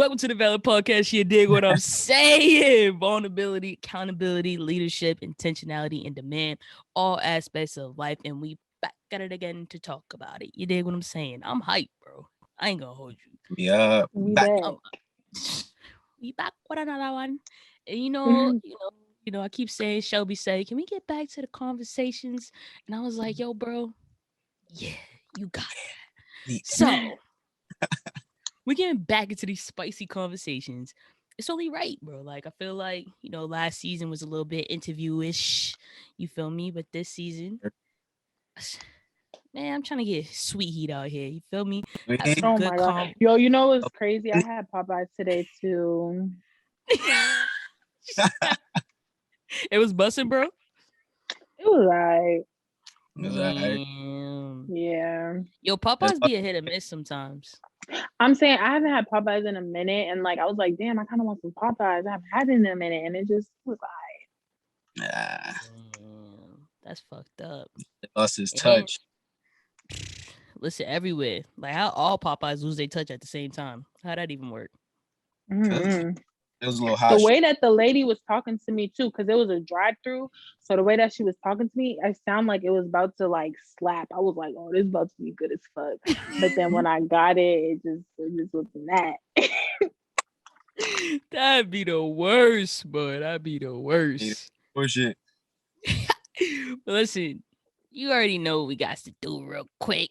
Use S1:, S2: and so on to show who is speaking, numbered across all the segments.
S1: welcome to the Valid Podcast. You dig what I'm saying? Vulnerability, accountability, leadership, intentionality, and demand. All aspects of life. And we back at it again to talk about it. You dig what I'm saying? I'm hyped, bro. I ain't gonna hold you.
S2: Yeah, back.
S1: We back with another one. And I keep saying, Shelby say, can we get back to the conversations? And I was like, yo, bro, yeah, you got it. So we're getting back into these spicy conversations. It's only right, bro. Like, I feel like, last season was a little bit interview-ish. You feel me? But this season, man, I'm trying to get sweet heat out here. You feel me? Have some
S3: Oh
S1: good
S3: my God. Yo, you know what's crazy? I had Popeyes today too.
S1: It was busting, bro.
S3: It was alright.
S1: Damn.
S3: Yeah.
S1: Yo, Popeyes be a hit or miss sometimes.
S3: I'm saying I haven't had Popeyes in a minute, and like I was like, damn, I kind of want some Popeyes. I haven't had it in a minute, and it just was like,
S1: that's fucked up.
S2: It lost his touch.
S1: Listen, everywhere. Like how all Popeyes lose their touch at the same time. How'd that even work?
S2: It was a little hot.
S3: The way that the lady was talking to me too, because it was a drive-through. So the way that she was talking to me, I sound like it was about to like slap. I was like, "Oh, this is about to be good as fuck." But then when I got it, it just wasn't that.
S1: That'd be the worst, boy. That'd be the worst.
S2: Bullshit.
S1: But listen, you already know what we got to do real quick.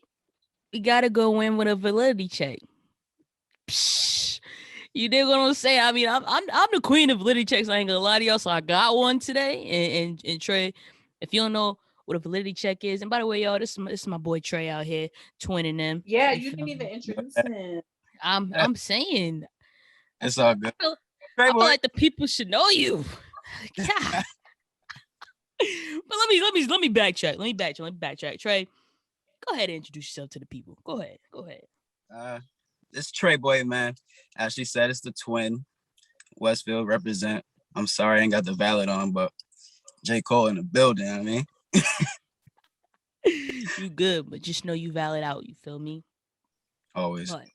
S1: We gotta go in with a validity check. Psh, you dig what I'm saying? I mean, I'm the queen of validity checks. I ain't gonna lie to y'all. So I got one today. And Trey, if you don't know what a validity check is, and by the way, y'all, this is my boy Trey out here twinning them.
S4: Yeah, you didn't even introduce him.
S1: I'm saying
S2: it's all good.
S1: I feel like the people should know you. Yeah. But let me backtrack. Let me backtrack. Trey, go ahead and introduce yourself to the people. Go ahead.
S2: It's Traeboy, man. As she said, it's the twin. Westfield represent. I'm sorry I ain't got the valid on, but J. Cole in the building, I mean.
S1: You good, but just know you valid out, you feel me?
S2: Always.
S1: But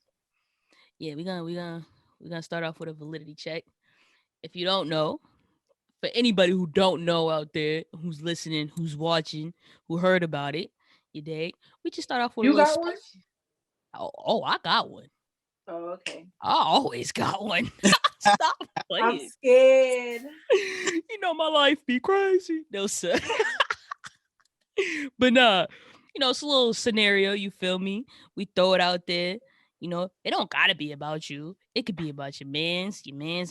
S1: yeah, we're gonna start off with a validity check. If you don't know, for anybody who don't know out there, who's listening, who's watching, who heard about it, you dig? We just start off with
S4: you got one?
S1: Oh, I got one.
S4: Oh, okay.
S1: I always got one. Stop playing.
S4: I'm scared.
S1: You know my life be crazy. No, sir. But nah, it's a little scenario, you feel me? We throw it out there. It don't gotta be about you. It could be about your man's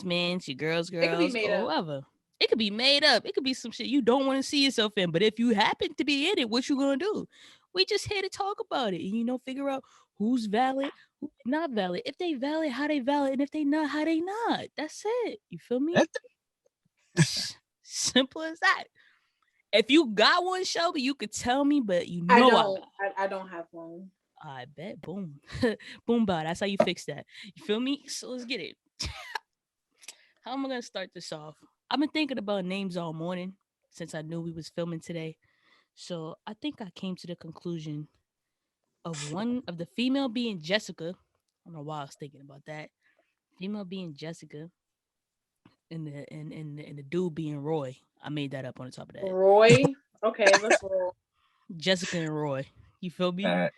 S1: mans, your girl's,
S4: It could be made
S1: or
S4: up.
S1: whoever. It could be made up. It could be some shit you don't want to see yourself in. But if you happen to be in it, what you gonna do? We just here to talk about it and figure out who's valid, who's not valid. If they valid, how they valid, and if they not, how they not. That's it. You feel me? Simple as that. If you got one, Shelby, you could tell me, but
S4: I don't have one.
S1: I bet. Boom. Boom, bye. That's how you fix that. You feel me? So let's get it. How am I going to start this off? I've been thinking about names all morning since I knew we was filming today. So I think I came to the conclusion of one of the female being Jessica. I don't know why I was thinking about that. Female being Jessica and the dude being Roy. I made that up on the top of that.
S4: Roy? Okay, let's roll.
S1: Jessica and Roy. You feel me?
S2: All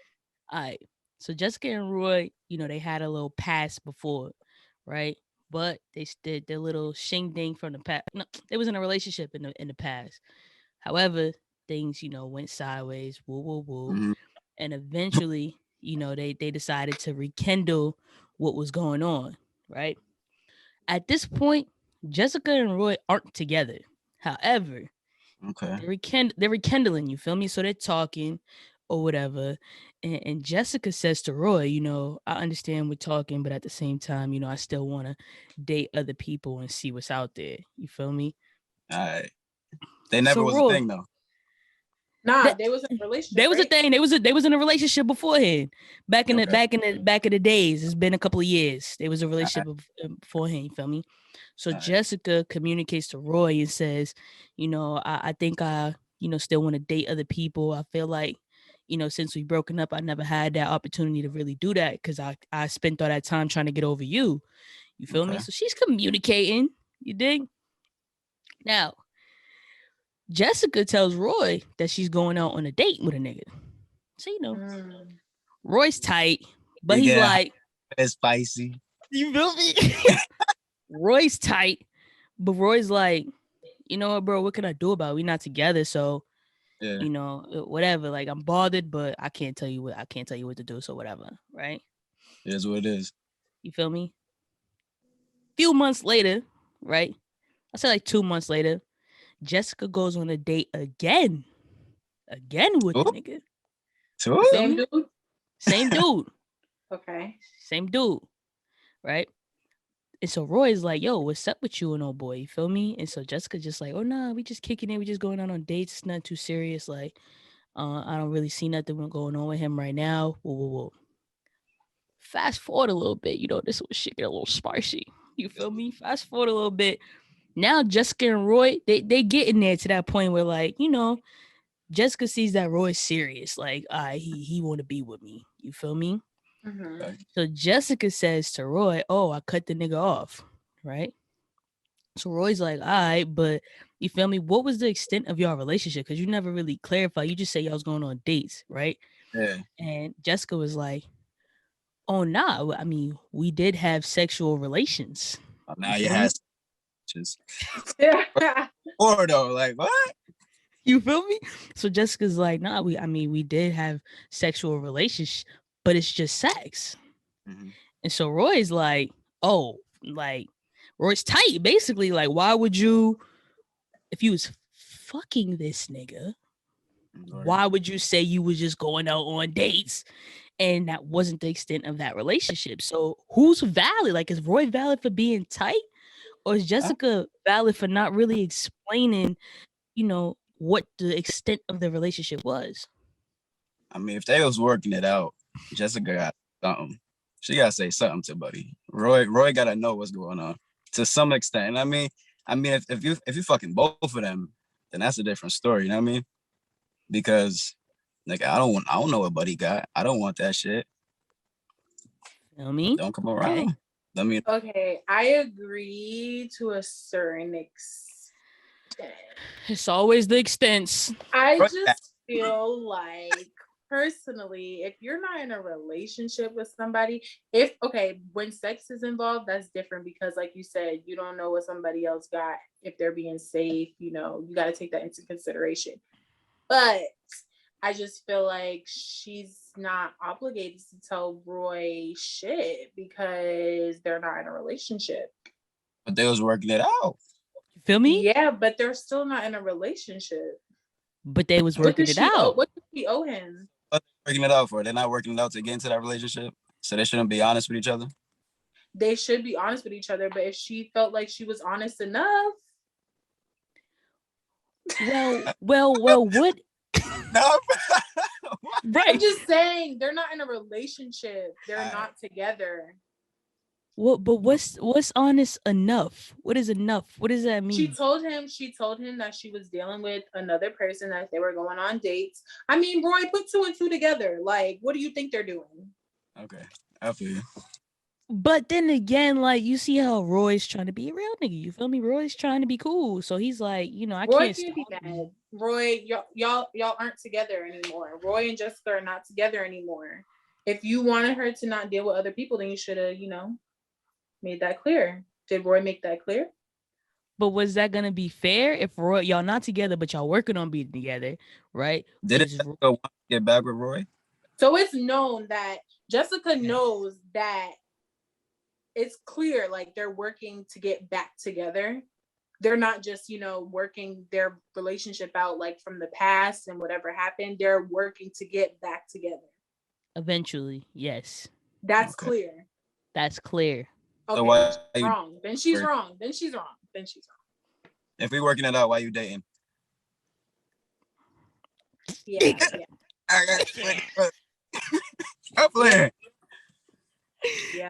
S1: right. So Jessica and Roy, they had a little past before, right? But they did their little shing ding from the past. No, they was in a relationship in the past. However, things, went sideways, woo.
S2: Mm-hmm.
S1: And eventually, they decided to rekindle what was going on, right? At this point, Jessica and Roy aren't together. However,
S2: okay,
S1: they're rekindling, you feel me? So they're talking or whatever. And Jessica says to Roy, I understand we're talking, but at the same time, I still want to date other people and see what's out there. You feel me?
S2: All right. They never was
S1: Roy,
S2: a thing though.
S4: Nah, they was in a relationship.
S1: They was
S4: right?
S1: a thing. They was in a relationship beforehand. Back in the days. It's been a couple of years. They was a relationship beforehand. You feel me? So Jessica communicates to Roy and says, I think I, still want to date other people. I feel like, since we broken up, I never had that opportunity to really do that because I spent all that time trying to get over you. You feel me?
S2: Okay.
S1: So she's communicating. You dig? Now, Jessica tells Roy that she's going out on a date with a nigga. So,
S4: Mm.
S1: Roy's tight, but
S2: You
S1: he's
S2: get
S1: like,
S2: it's spicy.
S1: you feel me? Roy's tight, but Roy's like, you know what, bro? What can I do about it? We're not together, so
S2: Yeah.
S1: whatever. Like I'm bothered, but I can't tell you what to do. So whatever, right?
S2: It is what it is.
S1: You feel me? Few months later, right? I say like 2 months later, Jessica goes on a date again with the
S2: Ooh,
S1: nigga.
S2: two?
S1: You feel
S4: Same
S1: me?
S4: dude.
S1: Same dude,
S4: Okay.
S1: same dude, right? And so Roy's like, yo, what's up with you and old boy? You feel me? And so Jessica just like, oh nah, we just kicking it. We just going out on dates. It's not too serious. Like, I don't really see nothing going on with him right now. Whoa, whoa, whoa. Fast forward a little bit, this was shit get a little spicy. You feel me? Fast forward a little bit. Now Jessica and Roy, they getting there to that point where like, Jessica sees that Roy's serious. Like, he want to be with me. You feel me?
S4: Mm-hmm.
S2: Okay.
S1: So Jessica says to Roy, oh, I cut the nigga off. Right? So Roy's like, all right, but you feel me? What was the extent of your relationship? Because you never really clarified. You just say y'all was going on dates, right?
S2: Yeah.
S1: And Jessica was like, oh, nah. I mean, we did have sexual relations.
S2: Now you
S1: feel me?
S2: have just or though, like what?
S1: You feel me? So Jessica's like, nah, we did have sexual relations, but it's just sex.
S2: Mm-hmm.
S1: And so Roy's like, oh, like Roy's tight. Basically, like, why would you, if you was fucking this nigga, why would you say you was just going out on dates and that wasn't the extent of that relationship? So who's valid? Like, is Roy valid for being tight, or is Jessica valid for not really explaining, what the extent of the relationship was?
S2: I mean, if they was working it out, Jessica got something. She gotta say something to Buddy. Roy gotta know what's going on to some extent. I mean, if you fucking both of them, then that's a different story. You know what I mean? Because like I don't know what Buddy got. I don't want that shit.
S1: Feel me?
S2: Don't come
S1: Okay.
S2: around. I mean,
S4: Okay, I agree to a certain extent.
S1: It's always the extents.
S4: I just feel like personally, if you're not in a relationship with somebody, when sex is involved, that's different because like you said, you don't know what somebody else got, if they're being safe, you got to take that into consideration. But I just feel like she's not obligated to tell Roy shit because they're not in a relationship.
S2: but they was working it out.
S1: You feel me?
S4: Yeah, but they're still not in a relationship.
S1: But they was
S4: What
S1: working
S4: does
S1: it
S4: she owe?
S1: out.
S4: What does she owe him?
S2: What they working it out for? They're not working it out to get into that relationship, so they shouldn't be honest with each other.
S4: They should be honest with each other, but if she felt like she was honest enough,
S1: Well, what?
S2: No,
S1: Right.
S4: I'm just saying they're not in a relationship. They're not together.
S1: What? But what's honest enough? What is enough? What does that mean?
S4: She told him that she was dealing with another person, that they were going on dates. I mean, Roy, put two and two together. Like, what do you think they're doing?
S2: okay, I feel you.
S1: But then again, like you see how Roy's trying to be a real nigga. You feel me? Roy's trying to be cool, so he's like, I
S4: Roy
S1: can't
S4: can't be
S1: stop
S4: mad. Roy, y'all aren't together anymore. Roy and Jessica are not together anymore. If you wanted her to not deal with other people, then you should have, made that clear. Did Roy make that clear?
S1: But was that gonna be fair if Roy, y'all not together, but y'all working on being together, right?
S2: Did it want to get back with Roy?
S4: So it's known that Jessica knows that it's clear, like they're working to get back together. They're not just, working their relationship out like from the past and whatever happened. They're working to get back together.
S1: Eventually, yes.
S4: That's clear.
S1: That's clear.
S4: Okay,
S2: So why
S4: wrong. Then she's wrong. Then she's wrong. Then she's wrong.
S2: If we working it out, why you dating?
S4: Yeah.
S2: I'm playing.
S4: Yeah.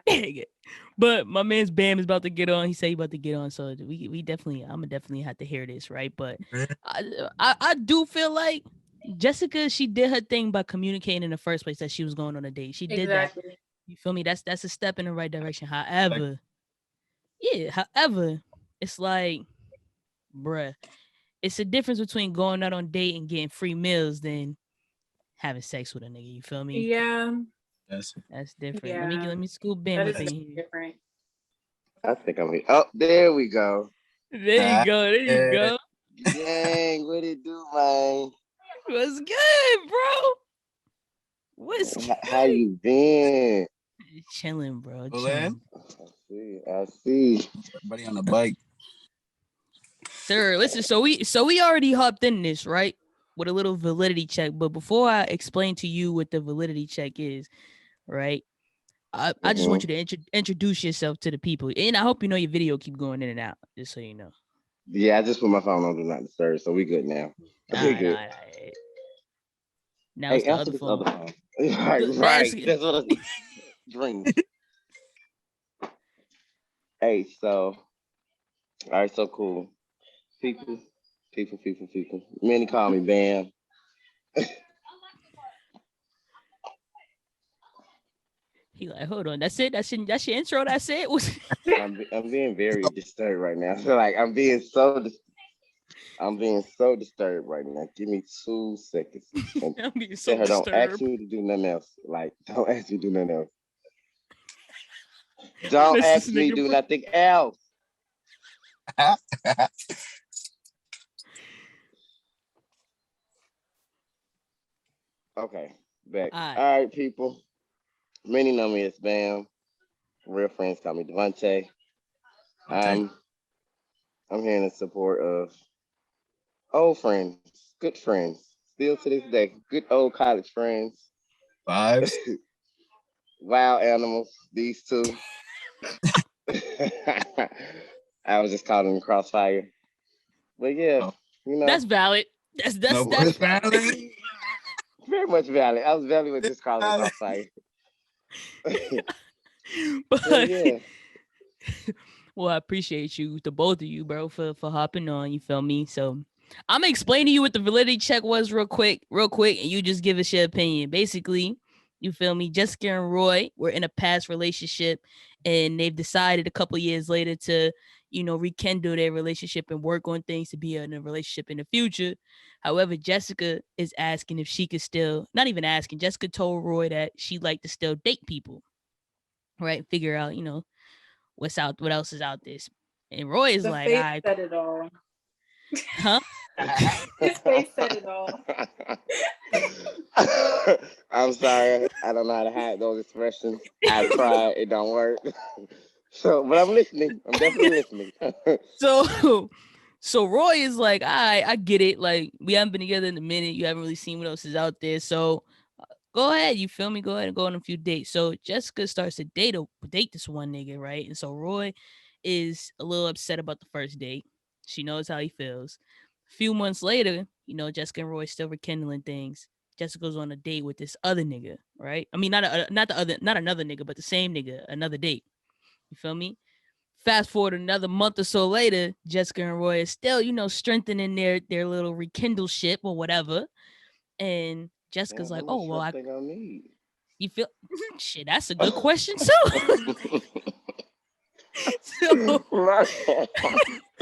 S1: But my man's Bam is about to get on. He said he about to get on, so we definitely, I'm gonna definitely have to hear this, right? But I do feel like Jessica, she did her thing by communicating in the first place that she was going on a date. She did that. You feel me? That's a step in the right direction. However, Yeah. However, it's like, bruh, it's a difference between going out on date and getting free meals than having sex with a nigga. You feel me?
S4: Yeah,
S2: Yes.
S1: That's different.
S4: yeah,
S1: Let me scoop Ben
S4: that
S1: up
S4: is
S1: in
S4: very
S1: here.
S4: different.
S5: I think I'm here. Oh, there we go.
S1: There you
S2: Ah,
S1: go. There you
S2: yeah.
S1: go.
S5: Gang, what it do, man?
S1: What's good, bro? What's
S5: How
S1: good?
S5: you been?
S1: Chilling, bro.
S2: Pull in.
S1: Chilling.
S5: I see.
S2: Everybody on the bike.
S1: Sir, listen, so we already hopped in this, right? With a little validity check. But before I explain to you what the validity check is, right? I just want
S5: Mm-hmm.
S1: you to introduce yourself to the people. And I hope you know your video keep going in and out, just so you know.
S5: Yeah, I just put my phone on do not disturb, so we good now.
S1: All
S5: We
S1: right, all
S5: good.
S1: right, all right. Now
S5: Hey,
S1: it's the
S5: answer
S1: other
S5: this other
S1: phone.
S5: phone. Right,
S1: That's
S5: right. That's what I dream. Hey, so all right, so cool. People, people. Many call me Bam.
S1: he like, hold on, that's it? That's your intro, that's it?
S5: I'm being very disturbed right now. So like I'm being so disturbed right now. Give me 2 seconds. And
S1: I'm being
S5: tell
S1: so
S5: her don't ask
S1: disturbed.
S5: me to do nothing else. Like, don't ask me to do nothing else.
S1: I
S5: Don't
S1: miss this
S5: ask me to
S1: nigga,
S5: do
S1: bro.
S5: nothing else. Okay, back.
S1: All right.
S5: All right, people. Many know me as Bam. Real friends call me Devontae.
S2: Okay.
S5: I'm I'm here in support of old friends, good friends, still to this day, good old college friends,
S2: Vibes.
S5: wild animals. These two. I was just caught in the crossfire. But yeah,
S2: Oh,
S5: you
S1: That's
S5: know,
S1: valid. That's that's
S2: no
S1: that's
S2: voice
S1: valid.
S2: valid.
S5: very much valid. I was valid with just caught in the crossfire. But
S1: But
S5: yeah,
S1: well, I appreciate you, the both of you, bro, for hopping on. You feel me? So I'm gonna explain to you what the validity check was real quick, and you just give us your opinion. Basically, you feel me? Jessica and Roy were in a past relationship, and they've decided a couple years later to, rekindle their relationship and work on things to be in a relationship in the future. However, Jessica is asking if she could still, not even asking. Jessica told Roy that she'd like to still date people, right? Figure out, what else is out there. And Roy is
S4: The
S1: like, all
S4: face
S1: right,
S4: said it all.
S1: huh?
S4: His face said it all.
S5: I'm sorry. I don't know how to hide those expressions. I've tried. It don't work. So, but I'm listening. I'm definitely listening.
S1: So so Roy is like, all right, I get it. Like, we haven't been together in a minute. You haven't really seen what else is out there. So go ahead, you feel me? Go ahead and go on a few dates. So Jessica starts to date this one nigga, right? And so Roy is a little upset about the first date. She knows how he feels. A few months later, Jessica and Roy still rekindling things. Jessica goes on a date with this other nigga, right? I mean, not another nigga, but the same nigga, another date. You feel me? Fast forward another month or so later, Jessica and Roy is still, strengthening their little rekindle ship or whatever. And Jessica's
S5: Damn, how
S1: like,
S5: much
S1: oh well,
S5: shrimp they gonna need?
S1: you feel shit, that's a good question too. so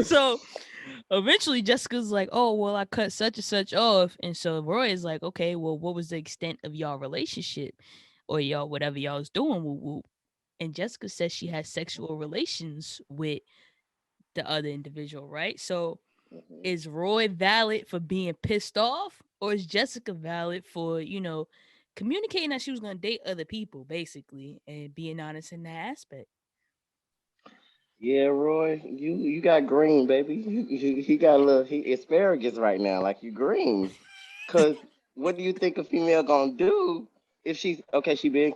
S1: so eventually Jessica's like, oh well, I cut such and such off. And so Roy is like, okay, well, what was the extent of y'all relationship? Or y'all whatever y'all was doing, whoop, whoop. And Jessica says she has sexual relations with the other individual, right? So is Roy valid for being pissed off, or is Jessica valid for, communicating that she was going to date other people, basically, and being honest in that aspect?
S5: Yeah, Roy, you got green, baby. He got a little asparagus right now, like you green. Cause what do you think a female gonna do if she's okay? She's been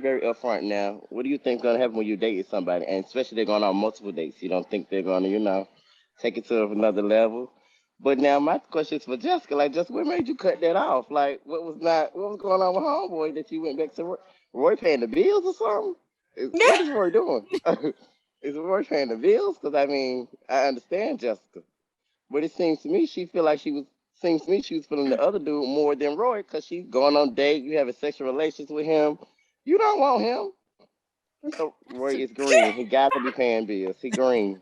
S5: very upfront now. What do you think gonna happen when you date somebody, and especially they're going on multiple dates? You don't think they're gonna, take it to another level? But now my question is for Jessica. Like, just what made you cut that off? Like, what was going on with homeboy that you went back to Roy paying the bills or something? What is Roy doing? Is Roy paying the bills? Because I mean, I understand Jessica, but it seems to me she feel like she was. Seems to me she was feeling the other dude more than Roy because she's going on date. You having sexual relations with him. You don't want him. So Roy is green. He got to be paying bills. He green.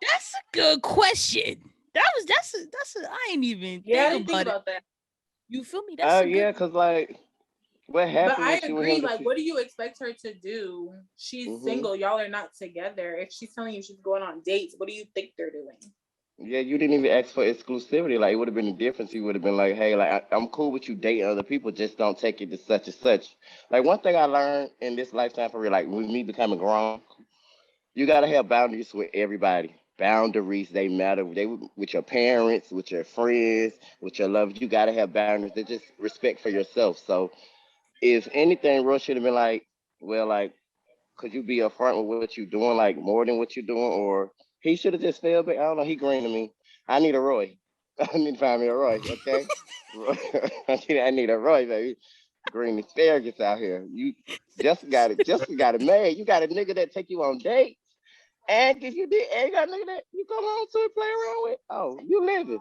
S1: That's a good question. I ain't even
S4: Yeah, I
S1: think
S4: didn't think
S1: about it.
S4: about that.
S1: You feel me? That's a good.
S5: Yeah, cause like, what
S4: But
S5: happened
S4: I
S5: with you and
S4: agree.
S5: him?
S4: Like, what do you expect her to do? She's
S5: Mm-hmm.
S4: single. Y'all are not together. If she's telling you she's going on dates, what do you think they're doing?
S5: Yeah, you didn't even ask for exclusivity. Like, it would have been a difference. You would have been like, hey, like, I'm cool with you dating other people. Just don't take it to such and such. Like, one thing I learned in this lifetime for real, like, with me becoming grown, you got to have boundaries with everybody. Boundaries, they matter. With your parents, with your friends, with your lovers. You got to have boundaries. They just respect for yourself. So, if anything, Russ should have been like, well, like, could you be upfront with what you're doing, like more than what you're doing, or he should have just fell back. I don't know. He green to me. I need a Roy. I need to find me a Roy. Okay, Roy. I need a Roy, baby. Green asparagus out here. You just got it. Just got it made. You got a nigga that take you on dates, and if you did, and you got a nigga that you come home to and play around with. Oh, you living?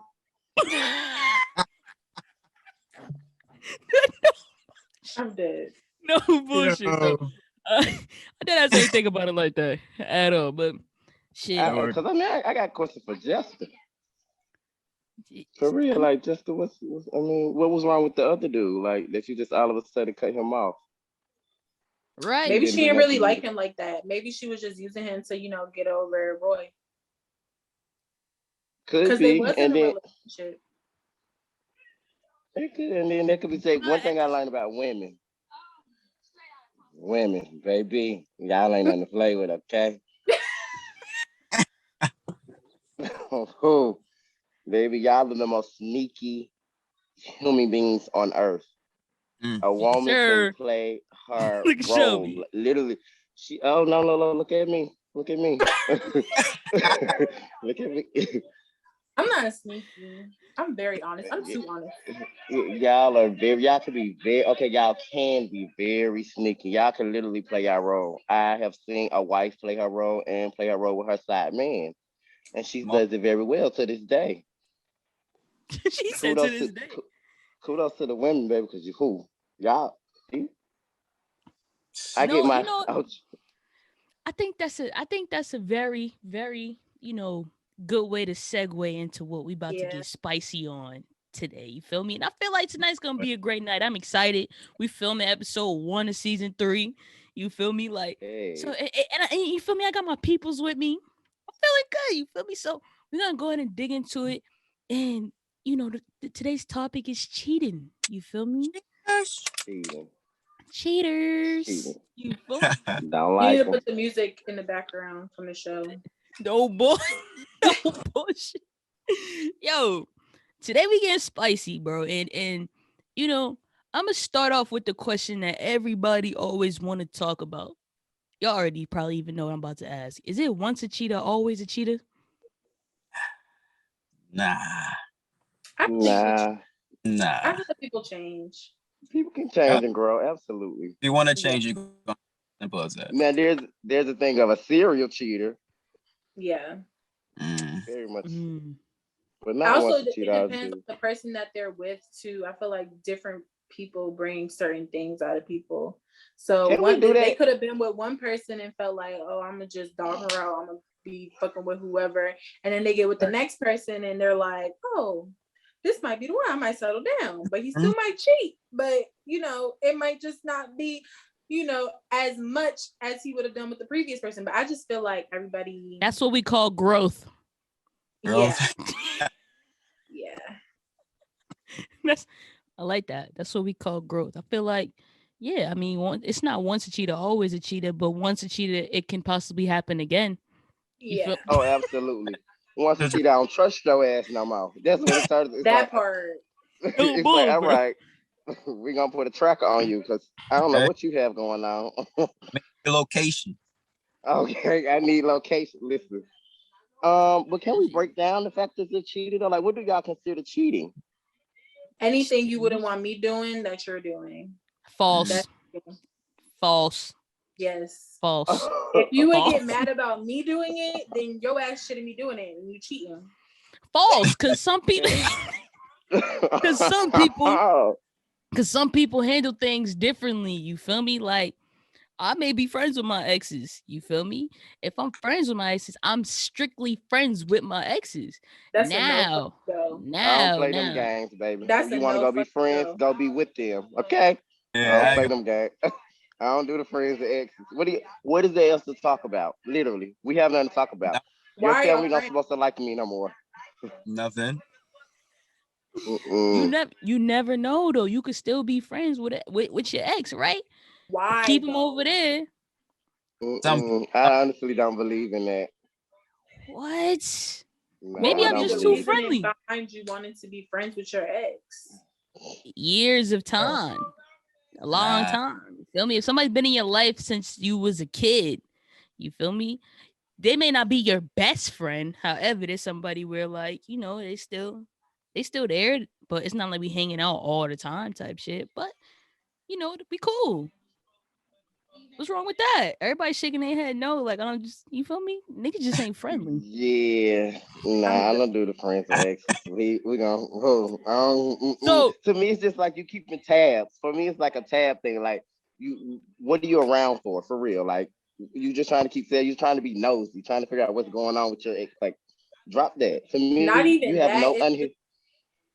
S4: I'm dead.
S1: No bullshit though.
S2: Yo.
S1: I didn't say think about it like that at all. But shit,
S2: Or
S5: Because I mean, I got a question for Justin. For real,
S1: I'm
S5: like Justin, I mean, what was wrong with the other dude? Like that you just all of a sudden cut him off.
S1: right.
S5: He
S4: Maybe
S5: didn't
S4: she
S5: do
S4: didn't
S5: nothing
S4: really
S5: to you.
S4: like him like that. Maybe she was just using him to, get over Roy.
S5: Could
S4: Because they
S5: be,
S4: was in
S5: and
S4: a
S5: then
S4: relationship.
S5: it could, and then that could be said. One
S1: At
S5: thing I learned about women, baby, y'all ain't nothing to play with, okay? Oh, baby, y'all are the most sneaky human beings on earth.
S2: mm.
S5: A
S1: yes,
S5: woman can
S1: sir.
S5: play her
S1: Look at
S5: role,
S1: Shelby.
S5: literally. She, oh no, no, no, look at me, look at me, look at me.
S4: I'm not sneaky. I'm very honest. I'm too honest.
S5: Y'all are very, y'all can be very, okay, y'all can be very sneaky. Y'all can literally play your role. I have seen a wife play her role and play her role with her side man, and she
S2: Mo-
S5: does it very well to this day.
S1: She said to
S5: Kudos
S1: this
S5: to
S1: day.
S5: kudos to the women, baby, because you who y'all. See, I get
S1: No,
S5: my ouch.
S1: I think that's a very, very, good way to segue into what we about to
S4: Yeah.
S1: get spicy on today. You feel me? And I feel like tonight's gonna be a great night. I'm excited. We filming episode 1 of season 3. You feel me? Like so,
S5: Hey,
S1: and you feel me? I got my peoples with me. I'm feeling good. You feel me? So we're gonna go ahead and dig into it. And today's topic is cheating. You feel me?
S2: Yes.
S5: cheating,
S1: Cheaters.
S5: cheating.
S1: You feel me?
S5: Don't
S4: You need
S5: like
S4: to
S5: them.
S4: put the music in the background from the show.
S1: No boy. No bullshit. Yo, today we getting spicy, bro. And you know, I'm gonna start off with the question that everybody always want to talk about. Y'all already probably even know what I'm about to ask. Is it once a cheater, always a cheater?
S2: Nah,
S4: I think people,
S5: Nah,
S4: I
S2: nah.
S4: feel like people change.
S5: people can
S2: Yeah.
S5: change and grow. Absolutely.
S2: If you want to
S4: Yeah.
S2: change, you go simple as that.
S5: Now there's a thing of a serial cheater,
S4: Yeah.
S2: Mm.
S5: very much,
S1: Mm.
S5: but
S4: I
S5: not
S4: also,
S5: once a
S4: it
S5: cheater. I
S4: depends on
S5: do.
S4: the person that they're with too. I feel like different people bring certain things out of people. So
S5: Can we do
S4: they
S5: that?
S4: could have been with one person and felt like, oh, I'm gonna just dog her out. I'm gonna be fucking with whoever, and then they get with the next person and they're like, oh, this might be the one. I might settle down, but he still
S2: Mm.
S4: might cheat. But it might just not be, as much as he would have done with the previous person. But I just feel like everybody,
S1: That's what we call growth.
S2: Girls,
S4: yeah, yeah.
S1: That's I like that. That's what we call growth. I feel like, yeah, I mean, it's not once a cheater, always a cheater, but once a cheater, it can possibly happen again. You
S4: Yeah,
S1: feel?
S5: Oh, absolutely. Once a
S2: that's
S5: cheater, I don't trust your ass no more. That's what it started. It's like
S4: that part.
S1: No
S5: it's like
S1: bull,
S5: all
S1: bro.
S5: right, we're gonna put a tracker on you because I don't know
S2: okay.
S5: what you have going on.
S2: Make your location.
S5: Okay, I need location. Listen. But can we break down the factors of cheating? Or like, what do y'all consider cheating?
S4: Anything you wouldn't want me doing that you're doing.
S2: Mm.
S1: False,
S4: That's
S1: false,
S4: yes.
S1: false,
S4: If you would get
S1: false,
S4: mad about me doing it, then your ass shouldn't be doing it and you cheating.
S1: false. Because some people, because some people, because some people handle things differently. You feel me? Like, I may be friends with my exes. You feel me? If I'm friends with my exes, I'm strictly friends with my exes.
S4: That's a no for
S1: Now,
S4: me, though.
S5: I don't
S1: now,
S5: play them
S1: now.
S5: games, baby.
S4: That's a
S5: You want to
S4: no
S5: go
S4: for
S5: be
S4: me,
S5: friends?
S4: though.
S5: Go be with them. Okay. I
S2: Yeah,
S5: don't
S2: I
S5: play
S2: ain't
S5: them games. I don't do the friends and exes. What is there else to talk about? Literally, we have nothing to talk about.
S2: gonna
S5: Your
S4: Why are y'all
S5: family not
S4: friends?
S5: supposed to like me no more.
S2: nothing.
S5: Mm-mm.
S1: You never know though. You could still be friends with your ex, right?
S4: Why
S1: Keep him over
S4: though?
S1: there.
S2: Some
S5: Mm-mm. I honestly don't believe in that.
S1: What?
S5: No,
S1: Maybe
S5: I
S4: What would
S1: I'm
S5: don't
S4: be
S1: just
S4: the
S1: too
S5: believe it.
S4: reasoning
S1: friendly.
S4: behind you wanting to be friends with your ex?
S1: Years of time. A long
S2: nah.
S1: time. You feel me? If somebody's been in your life since you was a kid, you feel me? They may not be your best friend. However, there's somebody where like, they still there, but it's not like we hanging out all the time type shit. But we cool. What's wrong with that? Everybody shaking their head no, like I don't just you feel me? Niggas just ain't friendly.
S5: Yeah,
S4: I'm
S5: nah, I
S4: good.
S5: don't do the friends and exes. We gonna. Oh, I don't,
S1: So
S5: to me, it's just like you keeping tabs. For me, it's like a tab thing. Like what are you around for? For real, like you just trying to keep saying you trying to be nosy, trying to figure out what's going on with your ex. Like drop that. To
S4: Not
S5: me, you
S4: even
S5: have no
S4: that.
S5: unhinged.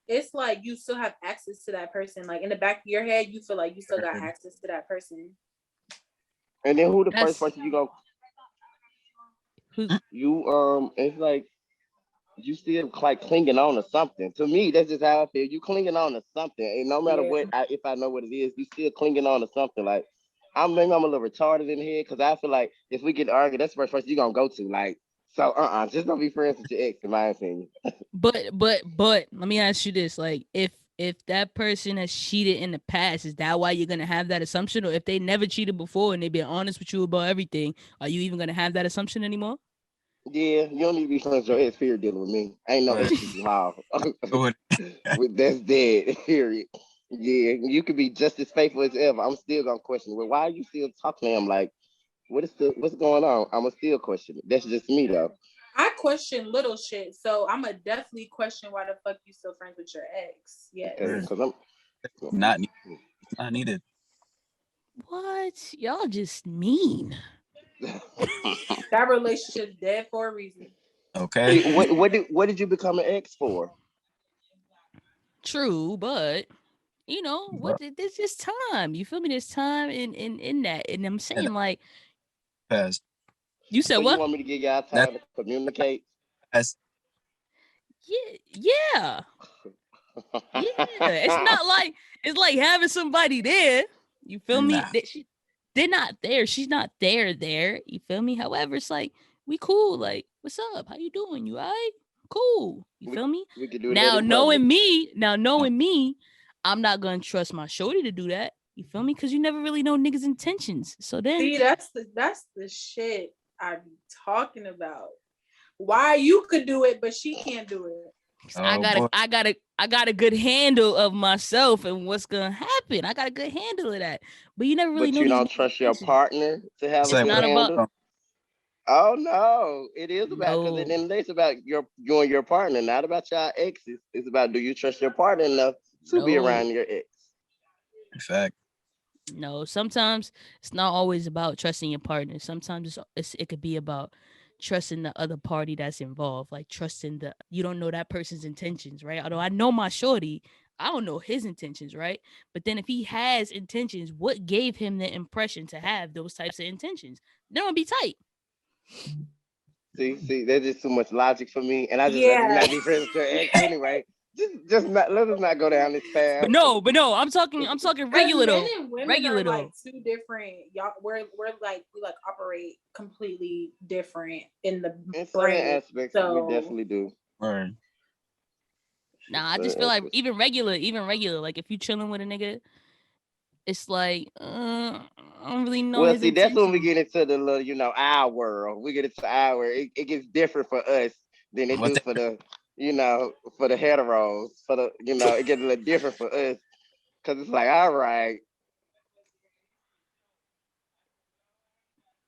S4: It's like you still have access to that person. Like in the back of your head, you feel like you still got access to that person.
S5: And then who the first
S1: that's
S5: person you go?
S1: who
S5: It's like you still like clinging on to something. To me, that's just how I feel. You clinging on to something, and no matter
S4: Yeah.
S5: what, if I know what it is, you still clinging on to something. Like maybe I'm a little retarded in here because I feel like if we get argued, that's the first person you gonna go to. Like, so just don't be friends with your ex, in my opinion.
S1: but let me ask you this. Like if that person has cheated in the past, is that why you're gonna have that assumption? Or if they never cheated before and they've been honest with you about everything, are you even gonna have that assumption anymore?
S5: Yeah, you don't need to be friends with your ex. Period. Dealing with me, ain't no
S2: But
S5: exes involved.
S2: but
S5: That's dead. Period. Yeah, you could be just as faithful as ever. I'm still gonna question. Well, why are you still talking to him? Like, what's going on? I'ma still question it. That's just me though.
S4: I question little shit, so I'ma definitely question why the fuck you still friends with your ex.
S5: Okay,
S4: Yes.
S5: because I'm.
S2: not need- not needed.
S1: What? Y'all just mean.
S4: That relationship's dead for a reason.
S2: Okay.
S5: See, what did you become an ex for?
S1: True, but what? There's just time. You feel me? There's time in that, and I'm
S2: And
S1: saying like
S2: pass.
S1: you said
S5: So you
S1: what?
S5: want me to give y'all
S2: That's
S5: time to communicate?
S2: that's
S1: Yeah. Yeah, it's like having somebody there. You feel me?
S2: nah.
S1: They're not there. She's not there. There. You feel me? However, it's like we cool. Like, what's up? How you doing? You alright? Cool. You
S5: we
S1: feel me?
S5: we could do that
S1: Now
S5: in public.
S1: knowing me, I'm not gonna trust my shorty to do that. You feel me? Because you never really know niggas' intentions. So then
S4: See, that's the shit I be talking about. Why you could do it, but she can't do it.
S1: I
S2: Oh
S1: got a
S2: boy.
S1: I got a I got a good handle of myself and what's gonna happen. I got a good handle of that. But you never really
S5: But
S1: know
S5: you
S1: these
S5: don't
S1: niggas'
S5: trust your
S1: intentions.
S5: partner to have a
S2: Say
S1: It's
S5: good
S1: not
S2: what?
S1: about
S5: handle. Oh no, it is about because at the
S1: no,
S5: end of the day, it's about you and your partner, not about your exes. It's about do you trust your partner enough to be
S1: no,
S5: around your ex?
S2: In fact,
S1: no. Sometimes it's not always about trusting your partner. Sometimes it could be about trusting the other party that's involved. Like trusting you don't know that person's intentions, right? Although I know my shorty, I don't know his intentions, right? But then if he has intentions, what gave him the impression to have those types of intentions? They're gonna be tight.
S5: See, there's just too much logic for me, and I just rather
S4: Yeah.
S5: not be friends with your ex anyway. Just not let us not go down this path.
S1: But no, I'm talking
S4: Because
S1: regular
S4: men
S1: though.
S4: and women are
S1: Regular
S4: like
S1: though.
S4: two different. Y'all, we like operate completely different in the
S5: In certain
S4: brain.
S5: aspects, we
S4: So
S5: definitely do.
S2: or
S1: Nah, I just
S5: Certain
S1: feel like
S5: aspects.
S1: even regular, like if you chilling with a nigga, it's like I don't really know
S5: Well,
S1: his
S5: see, that's when we
S1: intentions.
S5: get into the little, our world. We get into our world. It gets different for us than it
S2: what
S5: do
S2: they
S5: for for the heteros. It gets a little different for us because it's like, all right.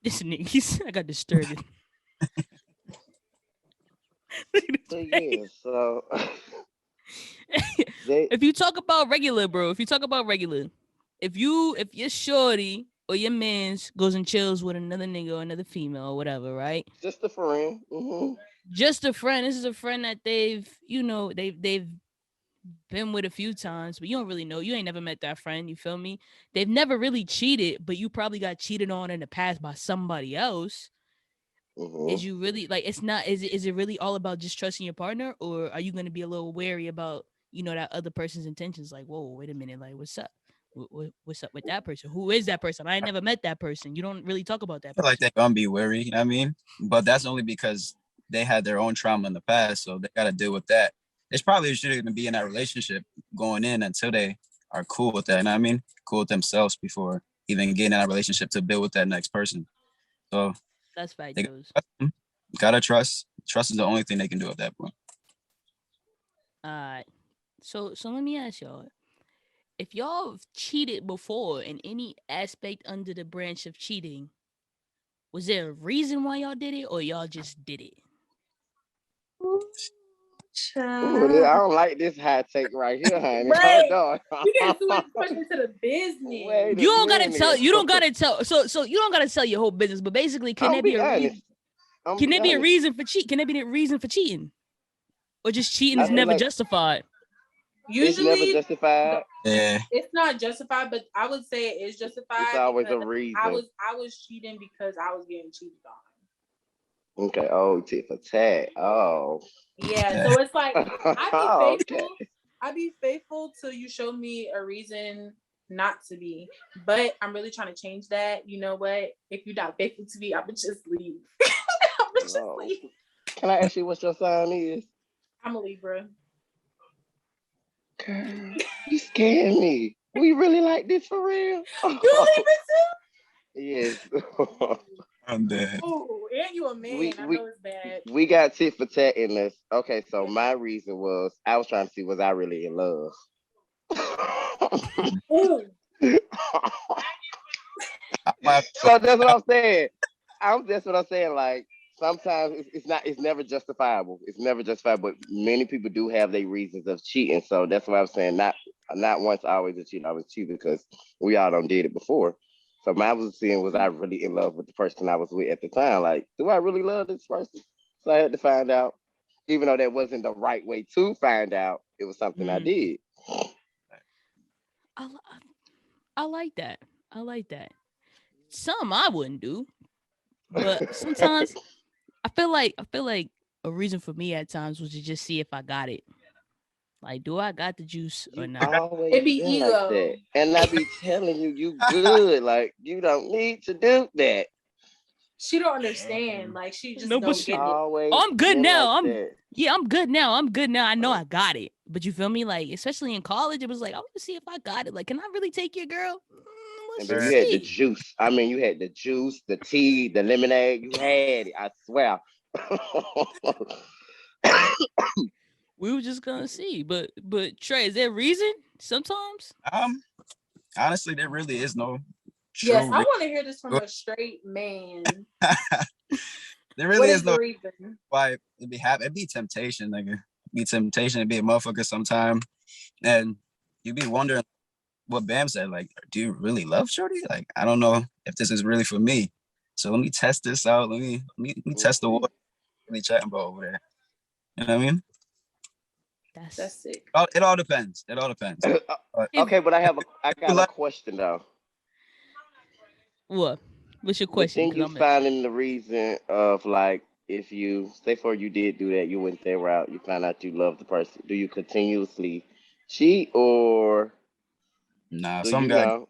S1: This nigga, I got disturbed. Look at
S5: So
S1: his
S5: yeah,
S1: face.
S5: so they
S1: If you talk about regular, bro, if you talk about regular, if your shorty or your man's goes and chills with another nigga or another female or whatever, right?
S5: Just a friend.
S1: Just a friend. This is a friend that they've been with a few times, but you don't really know. You ain't never met that friend. You feel me? They've never really cheated, but you probably got cheated on in the past by somebody else. Is you really like? It's not. Is it really all about just trusting your partner, or are you going to be a little wary about that other person's intentions? Like, whoa, wait a minute, like, what's up? What's up with that person? Who is that person? I ain't never met that person. You don't really talk about that
S2: feel like
S1: person.
S2: they're gonna be wary, you know what I mean? But that's only because they had their own trauma in the past, so they gotta deal with that. It's probably shouldn't even be in that relationship going in until they are cool with that, you know what I mean? Cool with themselves before even getting in a relationship to build with that next person. So
S1: That's right,
S2: they
S1: Jules.
S2: gotta trust. Trust is the only thing they can do at that point.
S1: All right. So let me ask y'all: if y'all have cheated before in any aspect under the branch of cheating, was there a reason why y'all did it, or y'all just did it?
S4: Ooh,
S5: Ooh, I
S4: child.
S5: don't like this high take right here, honey. Hold
S4: Right.
S5: on.
S4: You getting too much question to the business.
S5: Wait
S1: You
S5: a
S1: don't gotta tell.
S5: minute.
S1: You don't gotta tell. So you don't gotta tell your whole business. But basically, can
S5: I'm
S1: there be
S5: be
S1: a
S5: honest.
S1: reason?
S5: I'm
S1: Can
S5: be
S1: there be a
S5: honest.
S1: reason for cheat? Can there be a reason for cheating, or just cheating
S5: I
S1: is
S5: feel
S1: never
S5: like
S1: justified?
S5: it's never
S4: Usually, the,
S5: justified.
S2: Yeah.
S4: it's not justified, but I would say it is
S5: It's
S4: justified
S5: always
S4: because
S5: a reason.
S4: I was cheating because I was getting cheated on.
S5: Okay. Oh, tit for tat. Oh.
S4: Yeah,
S2: Yeah.
S4: so it's like I be
S5: Okay.
S4: faithful. I be faithful till you show me a reason not to be. But I'm really trying to change that. You know what? If you're not faithful to me, I'ma just leave. I'ma just
S5: Oh.
S4: leave.
S5: Can I ask you what your sign is?
S4: I'm a Libra.
S5: Girl, you scared me. We really like this for real?
S4: You a Libra
S5: Yes.
S4: too?
S2: I'm dead.
S4: Oh, and you a
S5: we
S4: man. I
S5: we
S4: know it's bad.
S5: we got tit for tat in this. Okay, so my reason was I was trying to see was I really in love.
S4: Ooh.
S2: I might have to go.
S5: So that's what I'm saying. That's what I'm saying. Like sometimes it's never justifiable. It's never justifiable. But many people do have their reasons of cheating. So that's why I'm saying not once always a cheat, always cheat because we all done did it before. So my was seeing was I really in love with the person I was with at the time? Like, do I really love this person? So I had to find out, even though that wasn't the right way to find out, it was something I
S1: Mm,
S5: did.
S1: I, li- I like that. I like that. Some I wouldn't do, but sometimes I feel like a reason for me at times was to just see if I got it. Like, do I got the juice or
S5: You
S1: not?
S5: always
S4: It be
S5: been like that.
S4: ego.
S5: And I be telling you, you good. Like, you don't need to do that.
S4: She don't understand. Like she just
S1: No, but
S4: don't
S5: You
S1: shit.
S4: get it.
S5: always
S1: I'm good
S5: been
S1: now.
S5: like that.
S1: I'm good now. I'm good now. I know
S5: Uh,
S1: I got it. But you feel me? Like, especially in college, it was like, I want to see if I got it. Like, can I really take your girl?
S5: And
S1: Let's
S5: baby,
S1: just
S5: you had the
S1: see.
S5: juice. I mean, you had the juice, the tea, the lemonade. You had it. I swear.
S1: We were just gonna see. But Trey, is there a reason? Sometimes.
S2: Um, honestly, there really is no
S4: Yes,
S2: true
S4: I
S2: reason.
S4: want to hear this from a straight man.
S2: There
S4: What
S2: really
S4: is
S2: is
S4: the
S2: no
S4: reason?
S2: why it be happen. It be temptation, nigga. Be temptation to be a motherfucker sometime, and you be wondering what Bam said. Like, do you really love Shorty? Like, I don't know if this is really for me. So let me test this out. Let me test the
S5: Mhm.
S2: water. Really chatting about over there. You know what I mean?
S1: That's
S4: That's sick.
S2: It all depends. It all depends. But
S1: if
S5: Okay, but I
S2: you
S5: got a
S2: like,
S5: question though.
S1: what? What's your question?
S5: Within
S1: Because
S5: you
S1: I'm a
S5: finding the reason of like if you say for you did do that, you went that route, you found out you love the person. Do you continuously cheat or
S2: nah,
S5: do
S2: some
S5: you
S2: guy,
S5: know?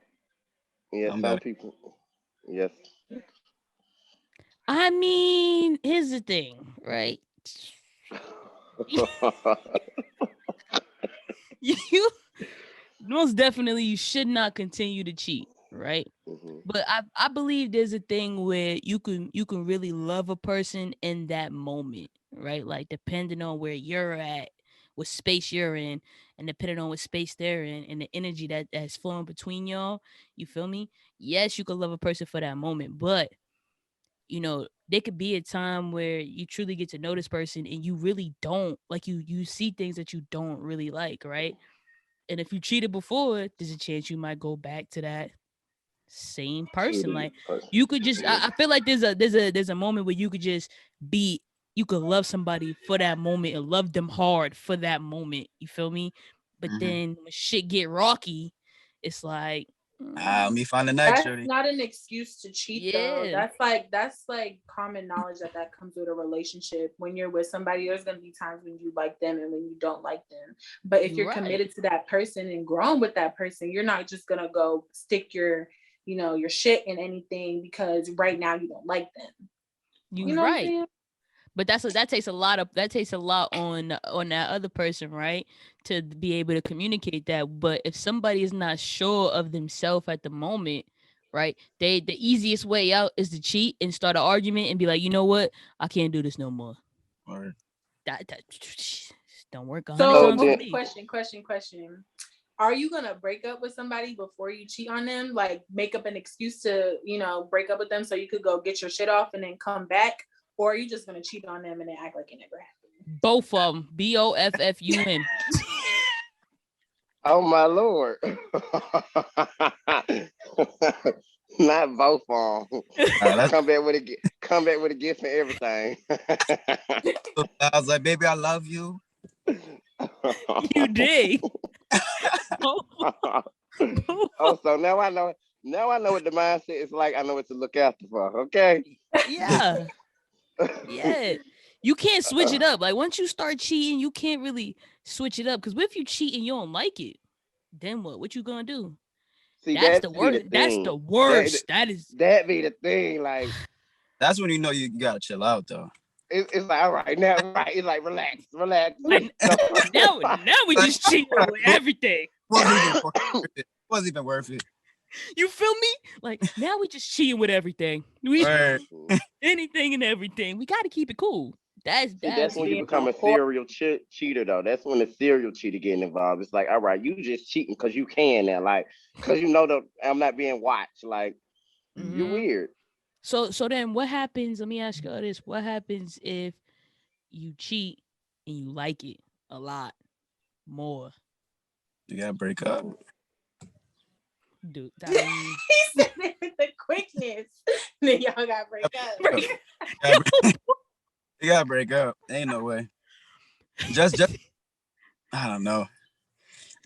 S5: Yeah,
S2: some
S5: some
S2: guy.
S5: people. Yes.
S1: I mean, here's the thing, right? You most definitely you should not continue to cheat, right?
S5: Mhm.
S1: But I believe there's a thing where you can really love a person in that moment, right? Like depending on where you're at, what space you're in, and depending on what space they're in, and the energy that's flowing between y'all. You feel me? Yes, you could love a person for that moment, but there could be a time where you truly get to know this person and you really don't like you see things that you don't really like, right? And if you cheated before, there's a chance you might go back to that same person. Like
S5: person.
S1: you could just, I feel like there's a moment where you could just be, you could love somebody for that moment and love them hard for that moment. You feel me? But
S2: Mhm.
S1: then when shit get rocky, it's like,
S2: Let me find the next
S4: That's
S2: shorty.
S4: not an excuse to cheat though.
S1: yeah,
S4: That's like common knowledge that comes with a relationship. When you're with somebody, there's gonna be times when you like them and when you don't like them. But if
S1: you're
S4: you're
S1: right.
S4: committed to that person and grown with that person, you're not just gonna go stick your your shit in anything because right now you don't like them.
S1: You're
S4: You know what I'm
S1: right.
S4: saying?
S1: But that takes a lot on that other person, right? To be able to communicate that. But if somebody is not sure of themselves at the moment, right? The easiest way out is to cheat and start an argument and be like, you know what? I can't do this no more.
S2: Or
S1: That don't work 100
S4: So
S5: So
S1: times for
S5: then,
S4: okay,
S1: me.
S4: question. Are you gonna break up with somebody before you cheat on them? Like make up an excuse to, break up with them so you could go get your shit off and then come back? Or are you just gonna cheat on them and then act like it never happened?
S1: Both of them. BOFFUM.
S5: oh my lord, not both of them.
S2: that's
S5: Come back with a gift and everything.
S2: I was like, baby, I love you.
S1: You did. Both.
S5: Oh, so now I know. Now I know what the mindset is like. I know what to look after for. Okay.
S1: Yeah. Yeah. You can't switch it up. Like once you start cheating, you can't really switch it up. Because what if you cheat and you don't like it? Then what? What you gonna do?
S5: See,
S1: That's the
S5: that be the
S1: worst. That's the
S5: thing.
S1: worst. That is.
S5: That be the thing. Like
S2: That's when you know you gotta chill out though.
S5: it's like all right now, right? It's like relax.
S1: Like now we just cheating with everything.
S2: Wasn't even worth it.
S1: You feel me? Like now we just cheating with everything. We
S2: Word.
S1: anything and everything. We got to keep it cool.
S5: See, that's when you
S4: Being
S5: become
S4: a
S5: a
S4: whore.
S5: serial cheater, though. That's when the serial cheater getting involved. It's like, all right, you just cheating because you can now, like, because you know that I'm not being watched. Like, you
S1: Mhm.
S5: weird.
S1: So then what happens? Let me ask you all this: what happens if you cheat and you like it a lot more?
S2: You gotta break up.
S1: Dude, I mean,
S4: He said it with the quickness. Then y'all gotta break up.
S2: You gotta break up. Ain't no way. Just I don't know.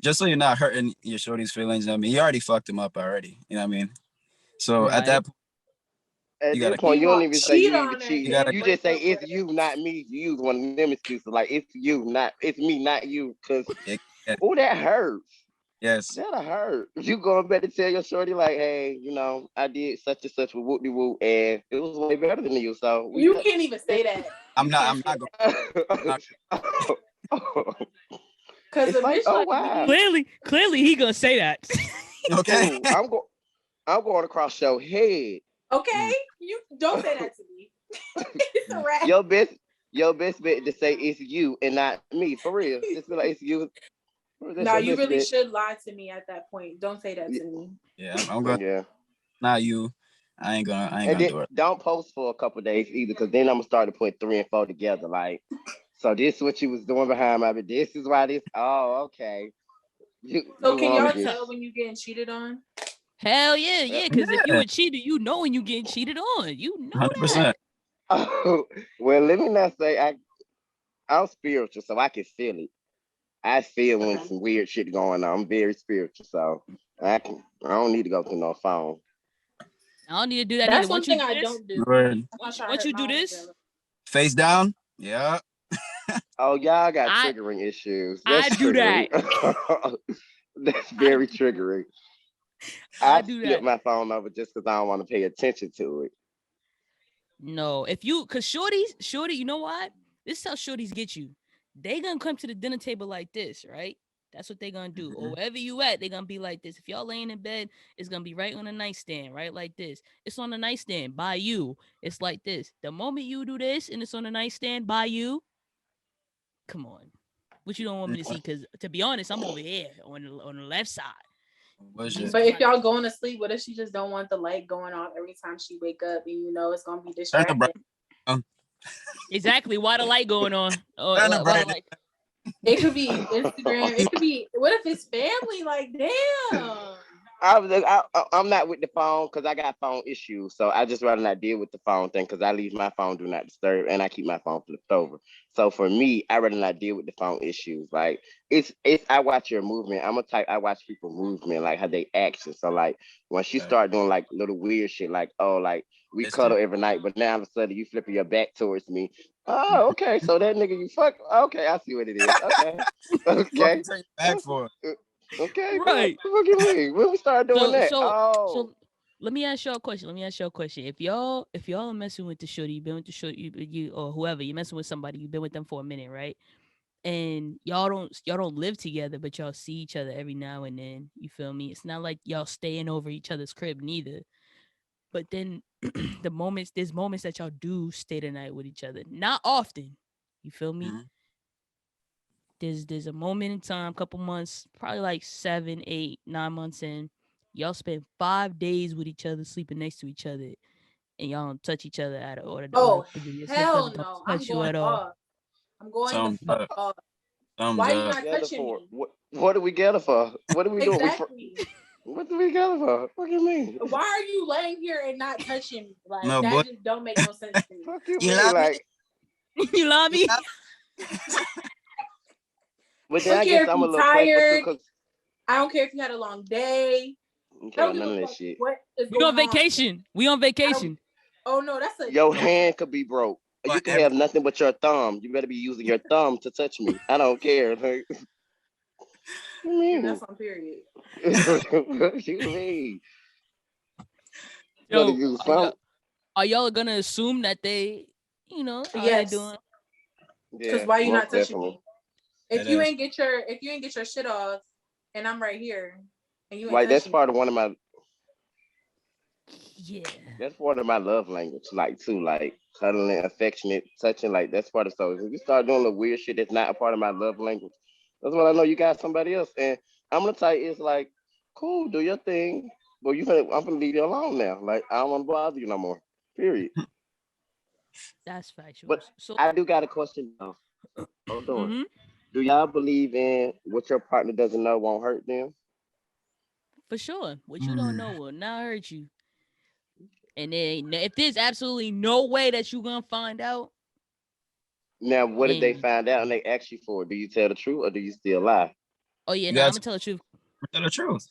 S2: Just so you're not hurting your shorty's feelings. I mean, you already fucked him up already. You know what I mean? So at that
S1: right?
S2: point,
S5: At
S2: you
S5: that
S2: gotta
S5: point,
S4: He
S5: you don't
S4: gonna
S5: even say
S4: cheat
S5: you even
S4: on her
S5: cheat.
S4: and
S2: you gotta
S4: then
S5: You
S4: break
S5: just say
S4: up with
S5: it's
S4: her.
S5: you, not me. You use one of them excuses like it's me, not you. Cause
S2: yeah,
S5: oh, that hurts.
S2: yes.
S5: That'll hurt. You going back to tell your shorty like, hey, I did such and such with whoop de whoop, and it was way better than you. So we
S4: You
S5: got.
S4: can't even say that.
S2: I'm
S4: You
S2: not
S4: can't
S2: I'm
S4: say
S2: not going
S4: that. Because
S5: it's
S4: a
S5: like,
S4: bitch
S5: oh
S4: like
S5: wow,
S4: me,
S1: Clearly, he gonna say that.
S2: okay.
S5: oh, I'm going across your head.
S4: okay? You don't say that to me. It's a wrap.
S5: your best, your best bet to say it's you and not me for real. Just be like it's you. That's
S4: No,
S5: your
S4: you
S5: best
S4: really
S5: bet.
S4: should lie to me at that point. Don't say that to me.
S2: Yeah, I'm gonna
S5: Yeah,
S2: not you. I ain't
S5: and
S2: gonna
S5: then
S2: do it.
S5: don't post for a couple days either, because then I'm gonna start to put three and four together. Like, so this is what you was doing behind my back. This is why this. Oh, okay.
S4: So
S5: You
S4: can
S5: want
S4: y'all
S5: to get.
S4: tell when you getting cheated on?
S1: Hell yeah,
S5: Well,
S1: yeah. Because if you
S2: Yeah,
S1: a cheater, you know when you getting cheated on. You know that.
S2: 100%.
S5: oh, well, let me not say I'm spiritual, so I can feel it. I feel when
S4: Okay.
S5: some weird shit going on. I'm very spiritual, so I don't need to go through no phone.
S1: I don't need to do that either.
S4: That's one
S1: Once you
S4: thing
S1: do
S4: I
S1: this,
S4: don't do.
S2: Word.
S4: I'm not trying to
S1: once
S4: hurt
S1: you do
S4: my own
S1: this,
S4: feelings.
S2: Face down. Yeah.
S5: Oh, y'all got
S1: I
S5: triggering issues.
S1: I
S5: That's
S1: do
S5: triggering.
S1: that.
S5: That's
S1: I
S5: very triggering.
S1: I
S5: I
S1: do
S5: flip
S1: that.
S5: my phone over just because I don't want to pay attention to it.
S1: No, cause shorty, you know what? This is how shorties get you. They gonna come to the dinner table like this, right? That's what they gonna do. Or
S2: Mhm.
S1: wherever you at, they gonna be like this. If y'all laying in bed, it's gonna be right on the nightstand, right? Like this. It's on the nightstand by you. It's like this. The moment you do this and it's on the nightstand by you, come on. What you don't want me to see? Cause to be honest, I'm over here on the left side.
S2: What's
S1: This
S2: it?
S1: is
S4: But if
S1: my
S4: y'all going to sleep, what if she just don't want the light going off every time she wake up and it's gonna be
S2: Turn the bright.
S4: distracting?
S1: exactly why the light going on. Or
S2: Turn the
S1: why the
S2: bright.
S1: light.
S4: It could be Instagram. It could be what if it's family? Like, damn.
S5: I'm not with the phone because I got phone issues. So I just rather not deal with the phone thing because I leave my phone do not disturb and I keep my phone flipped over. So for me, I rather not deal with the phone issues. Like it's I watch your movement. I'm a type I watch people movement, like how they action. So like once you
S2: Okay.
S5: start doing like little weird shit, like oh like we
S2: It's the
S5: cuddle every night, but now all of a sudden you flipping your back towards me. Oh, okay. So that nigga you fuck. Okay, I see what it is. Okay,
S2: fuck you
S5: okay.
S2: take back for.
S5: Okay, bro.
S1: Right.
S5: What you mean? When we start doing
S1: So
S5: that?
S1: so
S5: Oh,
S1: so let me ask y'all a question. Let me ask y'all a question. If y'all are messing with the shorty, you've been with the shorty, you or whoever, you're messing with somebody, you've been with them for a minute, right? And y'all don't live together, but y'all see each other every now and then. You feel me? It's not like y'all staying over each other's crib neither. But then there's moments that y'all do stay the night with each other. Not often. You feel me?
S2: Mhm.
S1: There's a moment in time, couple months, probably like 7, 8, 9 months in. Y'all spend 5 days with each other, sleeping next to each other, and y'all don't touch each other at all,
S4: Oh
S1: or your significant
S4: hell
S1: other don't
S4: no! I'm
S1: touch you
S4: going
S1: at all.
S4: off. I'm going the
S2: Thumbs
S4: fuck
S2: up.
S4: off.
S2: Thumbs
S4: Why you
S2: up.
S4: not
S5: together
S4: touching
S5: for
S4: me?
S5: what do we gather for? What are we doing?
S4: Exactly.
S5: What do we gather for? What do you mean?
S4: Why are you laying here and not touching me? Like
S2: No, boy.
S4: that just don't make no sense to me.
S5: Fuck you
S2: You
S5: mean?
S2: love me?
S5: Like,
S1: You love
S2: You
S1: me?
S2: love
S5: but
S4: I
S5: then
S4: don't
S5: I
S4: care
S5: guess
S4: if
S5: I'm a
S4: you
S5: little playful too,
S4: tired.
S5: cause
S4: I don't care if you had a long day.
S5: I don't
S4: I
S5: care
S4: don't
S5: about
S4: give
S5: none
S4: a
S5: of that
S4: fuck
S5: shit.
S4: what is
S1: We on
S4: going on.
S1: vacation. We on
S4: I don't.
S1: vacation.
S4: Oh no, that's a
S5: Your
S4: no.
S5: hand could be broke.
S2: for
S5: You can
S2: every
S5: have nothing but your thumb. You better be using your thumb to touch me. I don't care. Like, what you
S4: And
S5: mean?
S4: that's on period.
S5: What you mean? Better
S1: Yo,
S5: use
S1: are y'all
S5: some.
S1: are y'all gonna assume that they, out here
S4: Yes,
S1: doing?
S4: because
S5: Yeah,
S4: why you not
S5: most
S4: touching
S5: definitely.
S4: me?
S2: that is.
S4: If you ain't get your shit off, and I'm right here, and you ain't
S5: Like that's
S4: touching
S5: part of
S4: me.
S5: one of my
S1: Yeah.
S5: that's part of my love language, like too, like cuddling, affectionate, touching, like that's part of so if you start doing the weird shit that's not a part of my love language, that's when I know you got somebody else. And I'm gonna tell you it's like, cool, do your thing, but I'm gonna leave you alone now. Like I don't wanna bother you no more. Period.
S1: That's factual.
S5: But
S1: So,
S5: I do got a question though. Hold on.
S1: hmm
S5: Do y'all believe in what your partner doesn't know won't hurt them?
S1: for sure, what you don't
S2: Mm.
S1: know will not hurt you. And then if there's absolutely no way that you gonna find out,
S5: Now, what if they
S1: then
S5: find out and they ask you for it? Do you tell the truth or do you still lie?
S1: oh yeah,
S2: You
S1: nah, I'm
S2: got
S1: gonna
S2: to
S1: tell the truth.
S2: tell the truth.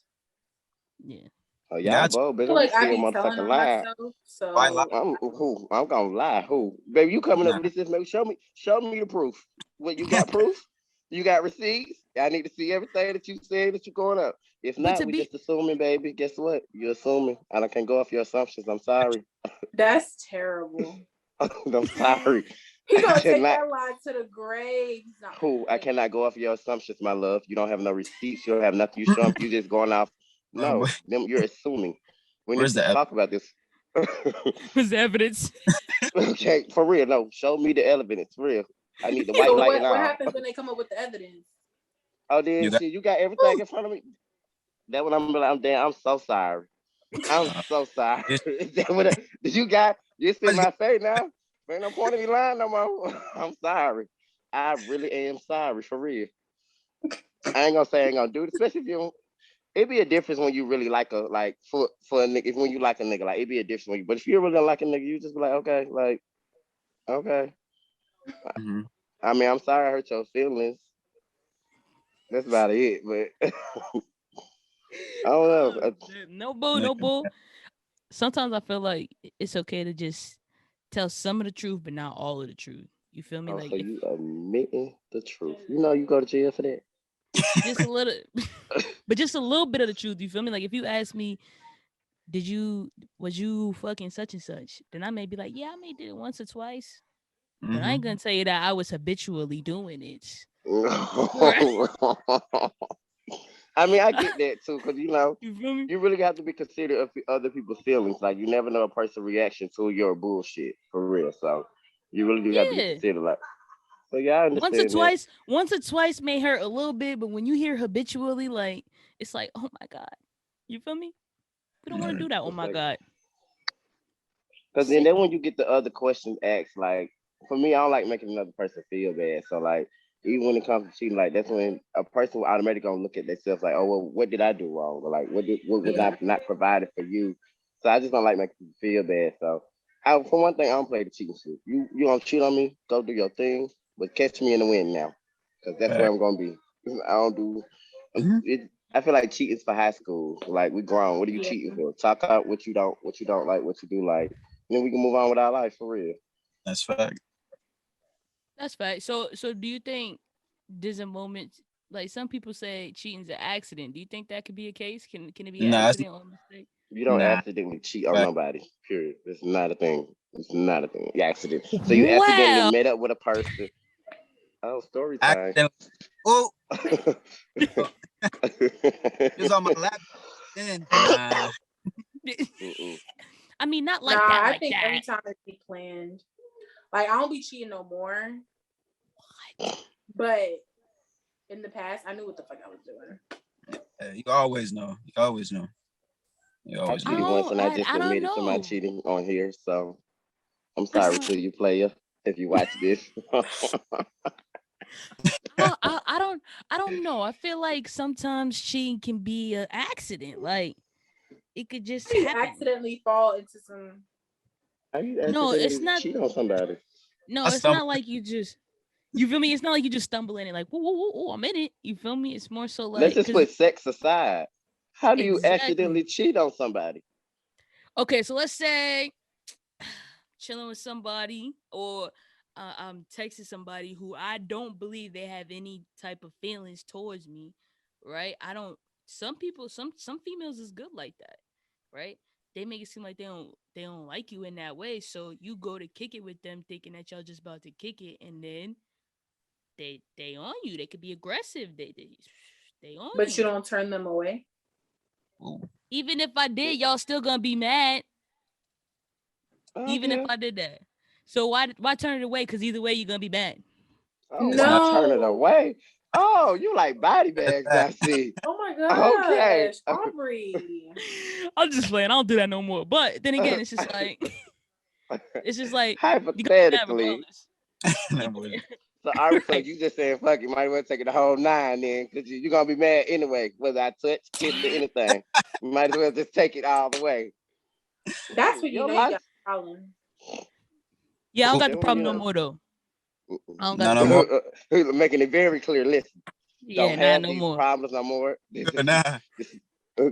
S1: Yeah.
S5: Oh,
S2: You
S5: y'all
S2: got to.
S5: both,
S4: I
S5: bitch.
S4: feel
S5: I'm
S4: like I
S5: still
S4: be telling
S5: motherfucking
S4: on
S5: lying.
S4: myself,
S2: Why lie?
S4: so
S5: I'm who? I'm gonna lie. Who? Baby, you coming up
S2: Nah.
S5: with this information? Show me the proof. What you got proof? You got receipts? I need to see everything that you said that you're going up. If
S1: But
S5: not,
S1: to
S5: we
S1: be
S5: just assuming, baby. Guess what? You're assuming, and I can't go off your assumptions. I'm sorry.
S4: that's terrible.
S5: I'm sorry.
S4: He
S5: I
S4: gonna take
S5: cannot.
S4: that lie to the grave. He's not
S5: Who? I
S4: playing.
S5: cannot go off your assumptions, my love. You don't have no receipts. You don't have nothing. You show them. You just going off.
S2: Boy,
S5: No, them. You're assuming. We need
S2: where's
S5: to
S2: the
S5: talk about this.
S1: was the evidence.
S5: Okay, for real. No, show me the evidence. For real. I need the white
S4: So
S5: light and
S4: what
S5: all.
S4: happens when they come up with the evidence?
S5: Oh, then
S2: you got?
S5: shit, you got everything in front of me. That what I'm like. I'm damn. I'm so sorry. I'm
S2: Uh,
S5: so sorry.
S2: it's,
S5: Is that what? Did you got? You see my face now? Ain't no point in me lying no more. I'm sorry. I really am sorry for real. I ain't gonna say I ain't gonna do it, especially if you don't. It'd be a difference when you really like a like for a nigga. If when you like a nigga, like it'd be a difference when you. But if you really don't like a nigga, you just be like okay.
S2: mhm.
S5: I mean, I'm sorry I hurt your feelings. That's about it. But I don't know.
S1: Oh, man. No bull,
S2: Yeah.
S1: no bull. Sometimes I feel like it's okay to just tell some of the truth, but not all of the truth. You feel me?
S5: Oh,
S1: Like
S5: so
S1: if
S5: you admitting the truth? You know you go to jail for that.
S1: just a little, but just a little bit of the truth. You feel me? Like if you ask me, did you was you fucking such and such? Then I may be like, yeah, I may did it once or twice, but I ain't
S2: Mhm.
S1: gonna tell you that I was habitually doing it. Right?
S5: I mean, I get that too, because
S1: You feel me?
S5: you really have to be considerate of other people's feelings. Like you never know a person's reaction to your bullshit for real. So you really do have to be
S1: Yeah.
S5: considerate. Like, so yeah, I understand that.
S1: Once or twice may hurt a little bit, but when you hear habitually, like it's like, oh my god, you feel me? We don't want to
S2: Yeah.
S1: do that. Oh
S5: It's
S1: my
S5: like
S1: god,
S5: because then
S1: sick.
S5: when you get the other questions asked, like for me, I don't like making another person feel bad. So like Even when it comes to cheating, like that's when a person will automatically gonna look at themselves like, oh well, what did I do wrong? Or like what was
S4: Yeah.
S5: not provided for you? So I just don't like making people feel bad. So for one thing, I don't play the cheating shit. You don't cheat on me, go do your thing, but catch me in the wind now, because that's where
S2: Fact.
S5: I'm gonna be. I don't do.
S2: Mhm.
S5: I feel like cheating's for high school. Like we grown. What are you
S4: Yeah.
S5: cheating for? Talk out what you don't like, what you do like, and then we can move on with our life for real.
S2: That's fact.
S1: That's fact. So do you think there's a moment like some people say cheating's an accident? Do you think that could be a case? Can it be an
S2: Nah, it's
S1: accident or a mistake?
S5: You don't
S2: nah.
S5: accidentally cheat on
S2: Fact.
S5: nobody. Period. It's not a thing. It's not a thing. You accident. So you accidentally
S1: Well,
S5: met up with a person. Oh, story time.
S2: Accidentally. Oh,
S5: Mm-mm.
S2: oh, it was on my lap. Then nah.
S1: I mean, not
S4: Nah,
S1: like that,
S4: I
S1: like
S4: think
S1: that.
S4: every time it's be planned. Like I don't be cheating no more. But in the past, I knew what the fuck I was doing.
S2: You always know. You always know. You
S5: I
S2: always
S1: I
S2: know.
S5: cheated once
S1: don't.
S5: and I just
S1: I don't
S5: admitted to my
S1: know.
S5: cheating on here. So I'm
S1: I
S5: sorry
S1: don't.
S5: to you, player, if you watch this.
S1: I don't know. I feel like sometimes cheating can be an accident. Like it could just
S4: You
S1: happen.
S4: accidentally fall into some.
S5: How you
S1: No, it's
S5: accidentally
S1: not.
S5: cheat on somebody?
S1: No,
S2: I
S1: it's
S2: stumbled.
S1: not like you just. You feel me? It's not like you just stumble in it. Like, whoa, whoa, whoa, whoa, I'm in it. You feel me? It's more so
S5: Let's
S1: like,
S5: just
S1: cause
S5: put sex aside. How do you
S1: exactly.
S5: accidentally cheat on somebody?
S1: Okay, so let's say chilling with somebody or I'm texting somebody who I don't believe they have any type of feelings towards me, right? I don't. Some people, some females is good like that, right? They make it seem like they don't like you in that way, so you go to kick it with them, thinking that y'all just about to kick it, and then they on you. They could be aggressive. They on
S4: But you
S1: you.
S4: don't turn them away.
S2: Ooh,
S1: Even if I did, y'all still gonna be mad.
S5: Oh
S1: Even if
S5: yeah.
S1: I did that. So why turn it away? Because either way, you're gonna be mad.
S5: Oh
S2: it's
S5: wow,
S2: not
S5: turn it
S4: No.
S5: away. Oh, you like body
S2: just
S5: bags,
S2: that.
S5: I see.
S4: Oh my
S5: Okay.
S4: gosh, Aubrey.
S1: I'm just playing. I don't do that no more. But then again, it's just like you're gonna be mad
S5: Hypothetically,
S1: regardless.
S2: That was
S5: so Ari, so
S1: Right.
S5: you just saying fuck, you might as well take it the whole nine then, because you're gonna be mad anyway, whether I touch, kiss, or anything. You might as well just take it all the way.
S4: That's when you
S5: Your
S4: know you
S5: life,
S4: got a problem.
S1: Yeah, I don't
S2: ooh,
S1: got the
S5: then when
S1: problem
S5: you
S1: no
S5: know,
S1: more though. I don't got
S2: no
S1: the
S2: no
S1: problem.
S2: more.
S5: making it very clear. Listen,
S1: Yeah,
S5: don't
S1: nah,
S5: have
S1: no
S5: these
S1: more.
S5: problems no more.
S2: Nah.
S5: This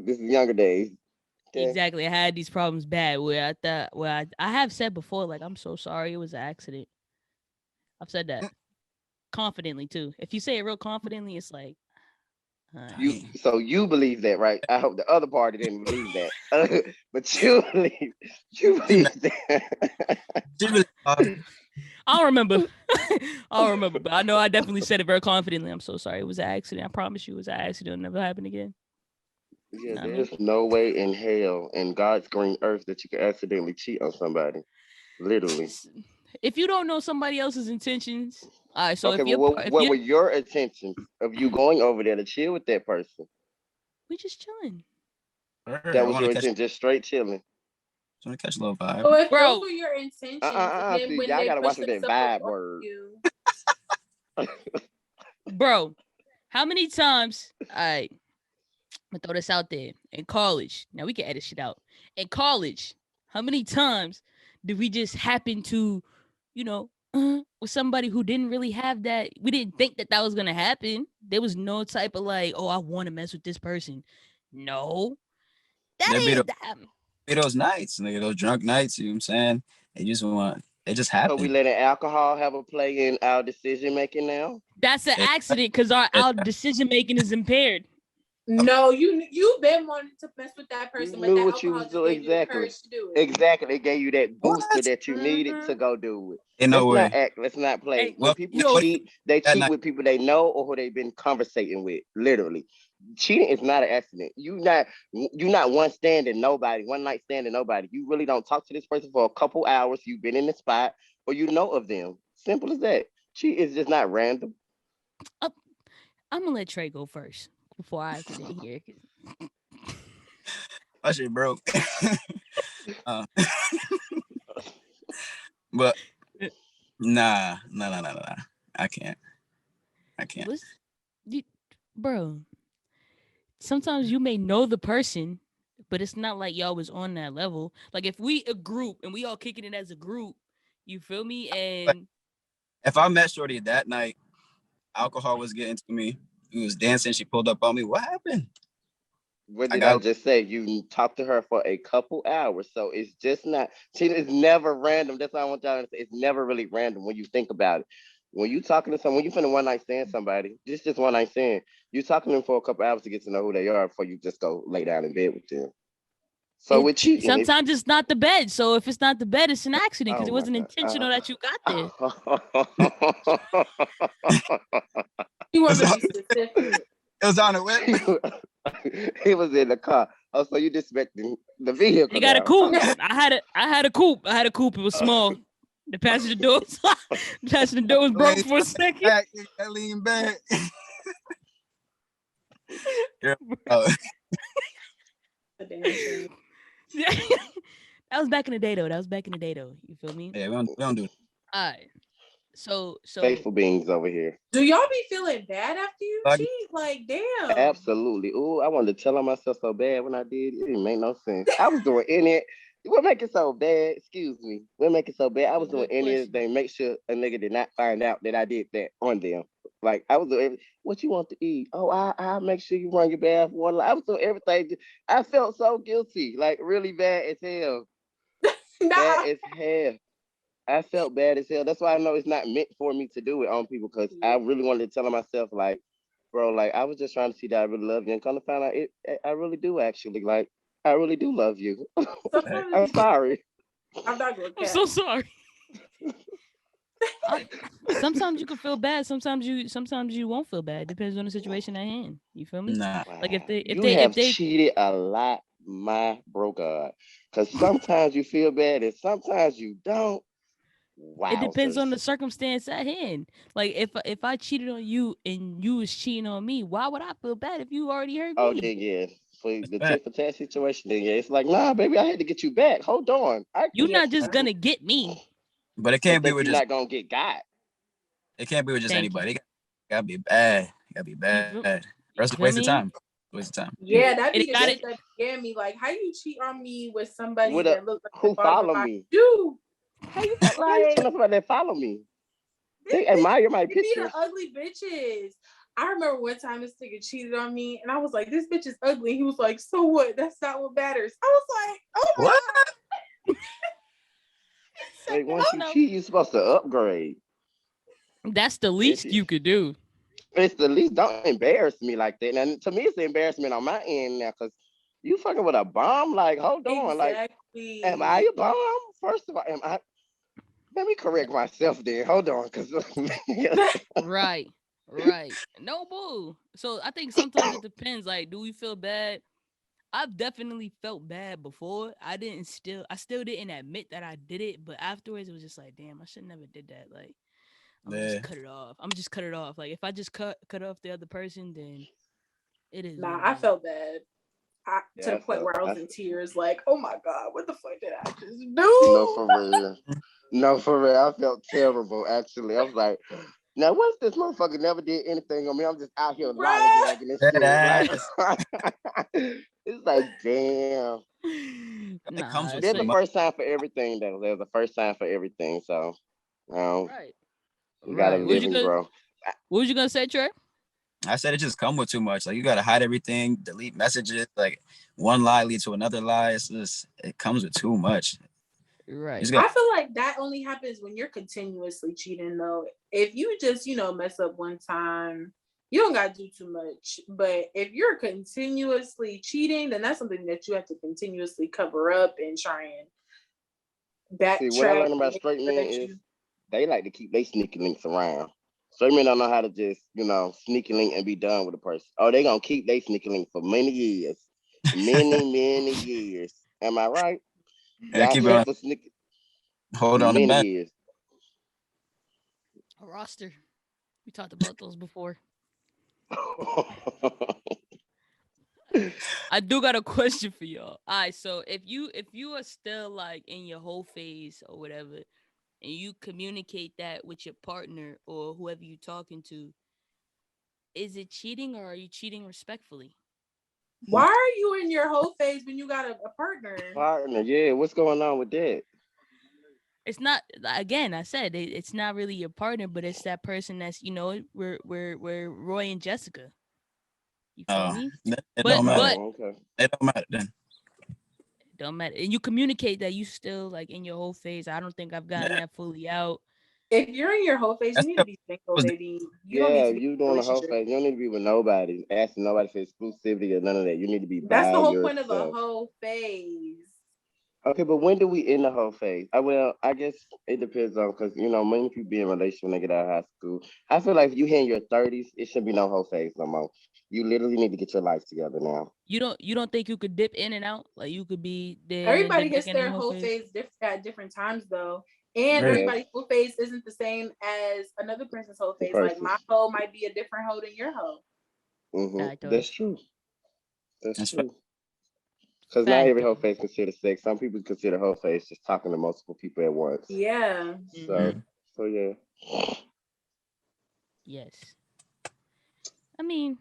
S5: is younger days. Okay.
S1: Exactly. I had these problems bad where I thought where I have said before, like, I'm so sorry, it was an accident. I've said that confidently too. If you say it real confidently, it's like, all right.
S5: You
S2: Dang.
S5: so you believe that, right? I hope the other party didn't believe that, but you
S2: She mad.
S5: believe that.
S2: She really
S1: I don't remember. I don't remember, but I know I definitely said it very confidently. I'm so sorry. It was an accident. I promise you it was an accident. It'll never happen again.
S5: Yeah,
S1: You know what I mean?
S5: there's no way in hell in God's green earth that you could accidentally cheat on somebody. Literally.
S1: If you don't know somebody else's intentions, all right. So
S5: Okay,
S1: if
S5: but
S1: you're, if
S5: what
S1: you're,
S5: were your intentions of you going over there to chill with that person?
S1: we just chilling,
S2: her.
S5: That
S2: I
S5: was
S2: want to
S5: your
S2: catch.
S5: intent, just straight chilling.
S2: A little vibe.
S4: So if those
S1: bro.
S4: were your intentions, and then
S5: See,
S4: when
S5: y'all
S4: they
S5: gotta watch
S4: push
S5: with that
S4: themselves
S5: vibe
S4: on
S5: word.
S4: you,
S1: Bro, how many times? I'm gonna throw this out there. In college, now we can edit shit out. In college, how many times did we just happen to, you know, with somebody who didn't really have that? We didn't think that that was gonna happen. There was no type of like, oh, I want to mess with this person. No, that
S2: There be those,
S1: ain't that.
S2: be those nights, nigga, those drunk nights. You know what I'm saying? They just
S5: So we
S2: happen.
S5: letting alcohol have a play in our decision making now.
S1: That's an
S2: It,
S1: accident because our decision making is impaired.
S4: no, you've been wanting to mess with that
S5: You
S4: person, but
S5: knew
S4: that
S5: what you
S4: alcohol
S5: was
S4: just
S5: doing
S4: gave you the
S5: exactly.
S4: courage to do it.
S5: Exactly. They gave you that booster
S2: what?
S5: that you needed to
S4: Mm-hmm.
S5: go do it.
S2: In no
S5: Let's not
S2: way.
S5: act. Let's not play.
S1: Hey,
S5: When
S2: Well,
S5: people
S2: you know what?
S1: yo,
S5: cheat, they
S2: That
S5: cheat
S2: night.
S5: with people they know or who they've been conversating with. Literally, cheating is not an accident. You not one standing nobody, one night standing nobody. You really don't talk to this person for a couple hours. You've been in the spot or you know of them. Simple as that. Cheat is just not random.
S1: uh, I'm gonna let Trey go first before I get in here.
S2: My shit broke. uh, but nah. I can't. I can't.
S1: What's you, bro? Sometimes you may know the person, but it's not like y'all was on that level. Like if we a group and we all kicking it as a group, you feel me?
S2: But
S1: And
S2: if I met Shorty that night, alcohol was getting to me. We was dancing. She pulled up on me. What happened?
S5: What
S2: I
S5: did I
S2: got
S5: just say? You talked to her for a couple hours, so it's just not. See, it's never random. That's why I want y'all to say it's never really random when you think about it. When you talking to someone, when you finna one night stand somebody, this just one night stand. You talking to them for a couple hours to get to know who they are before you just go lay down in bed with them. So with cheating, if
S1: sometimes it's not the bed. So if it's not the bed, it's an accident because
S5: oh
S1: it
S5: my
S1: wasn't intentional that you got there.
S5: god.
S4: You want
S2: was
S4: to
S2: on,
S4: be specific.
S2: it was on the whip.
S5: He was in the car. Oh, so you disrespecting the vehicle
S1: You got a
S5: now?
S1: coupe. I had a coupe. I had a coupe. It was small. The passenger door was the passenger door was broke
S2: Lean
S1: for a second.
S2: back, lean back. Yeah. Oh,
S4: Damn shame.
S1: That was back in the day though. That was back in the day though. You feel me?
S2: yeah, we don't do
S1: All right. So
S5: Faithful beings over here.
S4: Do y'all be feeling bad after you
S2: that.
S4: cheat? Like, damn.
S5: Absolutely. Oh, I wanted to tell on myself so bad when I did. It didn't make no sense. I was doing any. What make it so bad? Excuse me. What make it so bad? I
S1: it's a
S5: was doing
S1: good question.
S5: anything. Make sure a nigga did not find out that I did that on them. Like I was doing what you want to eat. Oh, I'll make sure you run your bath water. I was doing everything. I felt so guilty, like really bad as hell. Bad
S4: Nah.
S5: as hell. I felt bad as hell. That's why I know it's not meant for me to do it on people because I really wanted to tell myself like, bro, like I was just trying to see that I really love you and kind of find out I really do actually like I really do love you.
S4: Sometimes it
S5: I'm
S4: be bad.
S5: sorry.
S4: I'm not gonna
S1: I'm
S4: cap.
S1: so sorry. I, sometimes you can feel bad. Sometimes you won't feel bad. Depends on the situation at hand. You feel me?
S2: Nah,
S1: Like
S5: Wow, you
S1: if
S5: have
S1: they
S5: cheated a lot, my bro God. Because sometimes you feel bad and sometimes you don't.
S1: it depends
S5: Wowzers.
S1: on the circumstance at hand. Like if I cheated on you and you was cheating on me, why would I feel bad if you already hurt
S5: Oh,
S1: me?
S5: then yeah. For
S2: that's
S5: the
S2: fact.
S5: tit for tat situation, then yeah, it's like, nah, baby, I had to get you back. Hold on. I
S1: You're
S5: get
S4: Yeah.
S1: not just
S5: you.
S1: gonna get me.
S2: But it
S5: But
S2: can't be
S5: that
S2: with
S5: you're
S2: just
S5: not gonna get got.
S2: It can't be with just
S1: Thank you.
S2: anybody. It gotta be bad. It gotta be
S1: You feel
S2: bad.
S1: you
S2: Rest
S1: feel
S2: waste of
S1: me?
S2: time. Waste of time.
S4: Yeah, that'd
S1: It
S4: be the
S1: got
S4: shit
S1: it
S4: that scared me. Like, how you cheat on me with somebody
S5: What up?
S4: that looks like the
S5: Who
S4: bottom of
S5: follow
S4: my
S5: me?
S4: shoe?
S1: how you felt
S5: How you
S4: Like,
S5: telling somebody that follow me?
S4: this
S5: They
S4: bitch,
S5: admire my
S4: it be the
S5: pictures.
S4: ugly bitches. I remember one time this nigga cheated on me, and I was like, "This bitch is ugly." He was like, "So what? That's not what matters." I was like, "Oh my
S2: What?
S4: god!" He said
S5: Wait, once
S1: I
S5: you
S4: that.
S1: know.
S5: cheat, you're supposed to upgrade.
S1: That's the
S5: If
S1: least
S5: you,
S1: you could do.
S5: it's the least, don't embarrass me like that. And to me, it's the embarrassment on my end now because you fucking with a bomb. Like, hold on. Like, am I
S4: Exactly.
S5: a bomb? First of all, am I? Let me correct myself then. Hold on, because
S1: Right. Right. No bull. So I think sometimes it depends. Like, do we feel bad? I've definitely felt bad before. I still didn't admit that I did it, but afterwards it was just like, damn, I should never did that. Like, I'm gonna just
S2: Yeah.
S1: cut it off. I'm just cut it off. Like if I just cut off the other person, then it is what
S4: Nah,
S1: it
S4: I
S1: is.
S4: felt bad. To
S5: yeah,
S4: the
S5: I
S4: point
S5: felt,
S4: where I
S5: I
S4: was in
S5: felt,
S4: tears, like, "Oh my god, what the fuck did I just
S5: no,
S4: do?"
S5: for real. No, for real. I felt terrible, actually. I was like, now, what's this motherfucker never did anything on me? I'm just out here
S4: Bruh.
S5: lollygagging and
S2: Dead
S5: shit. Like,
S2: ass.
S5: it's like, damn.
S2: It comes
S1: Nah,
S2: with
S1: it's
S5: There's
S2: too
S5: a
S1: like
S2: much.
S5: first time for everything, though. There's a first time for everything. So, um,
S1: right,
S5: you gotta
S1: right.
S5: live and grow.
S1: What was you gonna say, Trey?
S2: I said it just come with too much. Like you gotta hide everything, delete messages. Like one lie leads to another lie. It's just it comes with too much. You
S1: Right.
S2: just got
S4: I feel like that only happens when you're continuously cheating, though. If you just, mess up one time, you don't got to do too much. But if you're continuously cheating, then that's something that you have to continuously cover up and try and
S5: See, what I
S4: backtrack
S5: learned
S4: and
S5: about
S4: make
S5: straight
S4: sure
S5: men
S4: that
S5: is
S4: you.
S5: they like to keep their sneaky links around. Straight men don't know how to just, sneaky link and be done with a person. Oh, they gonna keep their sneaky link for many years. Many, many years. Am I right?
S2: yeah,
S5: Y'all
S2: keep it
S5: here
S2: on.
S5: for sneaky
S2: Hold on the
S5: many
S2: back.
S5: years.
S1: A roster. We talked about those before. I do got a question for y'all. All right, so if you are still like in your whole phase or whatever, and you communicate that with your partner or whoever you talking to, is it cheating or are you cheating respectfully?
S4: Why are you in your whole phase when you got a partner?
S5: Partner, yeah. What's going on with that?
S1: It's not, again, I said it's not really your partner, but it's that person that's, we're Roy and Jessica. You feel
S2: Oh,
S1: me?
S2: it
S1: But
S2: don't matter.
S1: but
S5: Oh, okay.
S2: It don't matter then.
S1: it don't matter. And you communicate that you still like in your whole phase. I don't think I've gotten
S2: Yeah,
S1: that fully out.
S4: If you're in your whole phase, you
S2: that's
S4: need to
S2: still
S4: be single,
S2: was the
S4: baby. You don't need
S5: Yeah,
S4: to be
S5: you
S4: in a
S5: doing a whole
S4: relationship.
S5: phase. You don't need to be with nobody, asking nobody for exclusivity or none of that. You need to be
S4: That's
S5: by
S4: the whole point of a
S5: yourself.
S4: whole phase.
S5: Okay, but when do we end the whole phase? I guess it depends on because many people be in relationship when they get out of high school. I feel like if you hit your 30s, it should be no whole phase no more. You literally need to get your life together now.
S1: You don't think you could dip in and out? Like you could be there and then
S4: Everybody
S1: dip back
S4: gets
S1: in your
S4: their
S1: whole
S4: whole
S1: phase?
S4: phase at different times, though. And
S2: really.
S5: Yes,
S4: everybody's whole phase isn't the same as another person's whole
S5: the
S4: phase. Like my
S5: persons.
S4: hoe might be a different hoe than your hoe.
S5: That's
S1: Factos.
S5: true. That's
S2: That's fact.
S5: true. Because not every whole
S1: Factos.
S5: phase consider sex. Some people consider whole phase just talking to multiple people at once.
S4: Yeah.
S1: Mm-hmm.
S5: So,
S2: Mhm.
S5: so yeah.
S1: Yes. I mean,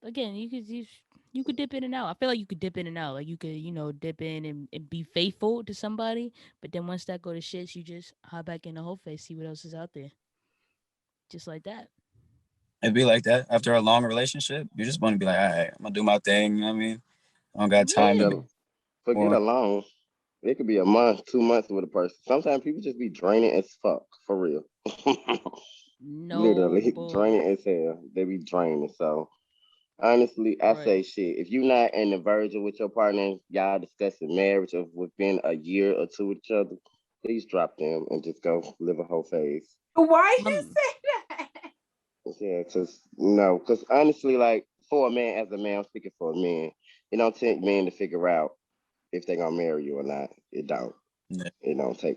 S1: again, you could dip in and out. I feel like you could dip in and out. Like you could, dip in and be faithful to somebody, but then once that go to shits, you just hop back in the whole face, see what else is out there. Just like that.
S2: It'd be like that after a long relationship. You just want to be like, all right, I'm gonna do my thing. You know what I mean? I don't got time to
S1: Yeah.
S2: be
S5: Forget
S2: more.
S5: alone. It could be a month, 2 months with a person. Sometimes people just be draining as fuck, for real.
S1: No
S5: Literally
S1: bull.
S5: draining as hell. They be draining. So honestly, I
S1: Right.
S5: say shit. If you're not in the verge of with your partner, y'all discussing marriage or within a year or two with each other, please drop them and just go live a whole phase.
S4: Why you
S1: Um,
S4: say that?
S5: Yeah, because honestly, like for a man, as a man, I'm speaking for a man, it don't take men to figure out if they're gonna marry you or not. It don't.
S2: Yeah.
S5: It don't
S4: Oh,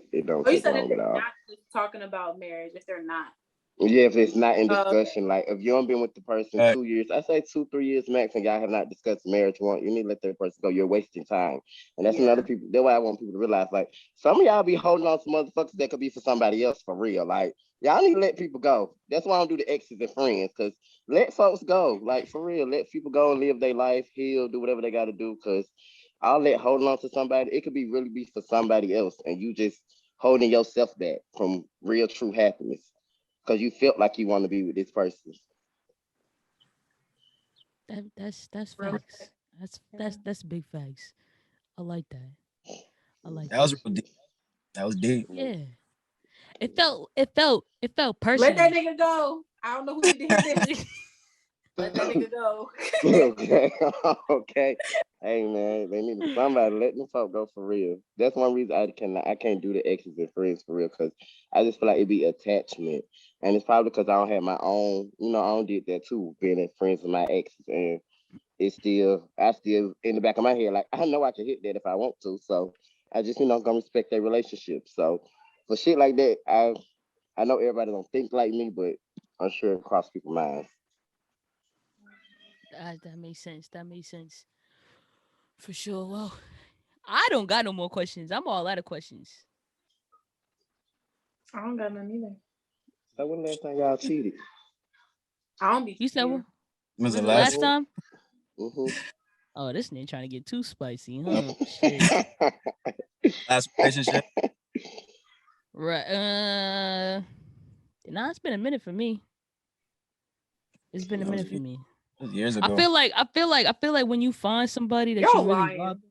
S4: you
S5: take
S4: said if
S5: long
S4: they're
S5: at all.
S4: not just talking about marriage, if they're not.
S5: Yeah, if it's not in
S4: Okay.
S5: discussion, like if you don't been with the person
S2: But
S5: 2 years, I say 2, 3 years max, and y'all have not discussed marriage, you need to let that person go. You're wasting time, and that's another
S4: Yeah.
S5: people. That's why I want people to realize, like some of y'all be holding on to motherfuckers that could be for somebody else for real. Like y'all need to let people go. That's why I don't do the exes and friends, because let folks go. Like for real, let people go and live their life, heal, do whatever they got to do. Because I'll let holding on to somebody, it could be really be for somebody else, and you just holding yourself back from real true happiness because you felt like you want to be with this person.
S1: that's
S4: Real
S1: facts.
S4: quick.
S1: That's
S4: Yeah.
S1: that's that's big facts. I like that. I like
S2: that
S1: that.
S2: was real deep. That was deep.
S1: Yeah. It felt
S4: Let that
S1: personal.
S4: nigga go. I don't know who you think it is. Let that nigga go.
S5: Okay, okay. Hey man, they need somebody let them folk go for real. That's one reason I can't do the exes and friends for real because I just feel like it'd be attachment, and it's probably because I don't have my own. I don't did that too, being in friends with my exes, and I still in the back of my head like I know I can hit that if I want to. So I just gonna respect their relationship. So for shit like that, I know everybody don't think like me, but I'm sure it cross people's minds.
S1: That makes sense. That makes sense. For sure. Well, I don't got no more questions. I'm all out of questions.
S4: I don't got none either.
S5: So when last time y'all cheated?
S4: I don't be
S1: You said
S4: cheating.
S1: what?
S2: When's the
S1: Last
S2: last?
S5: Mm-hmm.
S1: time?
S5: Mm-hmm.
S1: Oh, this nigga trying to get too spicy,
S2: Uh,
S1: huh? Shit.
S2: last relationship?
S1: Right. Nah, it's been a minute for me. It's been a
S2: That was,
S1: minute for me.
S2: that was years
S1: I
S2: ago.
S1: feel like I feel like I feel like when you find somebody that you
S4: Y'all
S1: really rock.
S4: lying.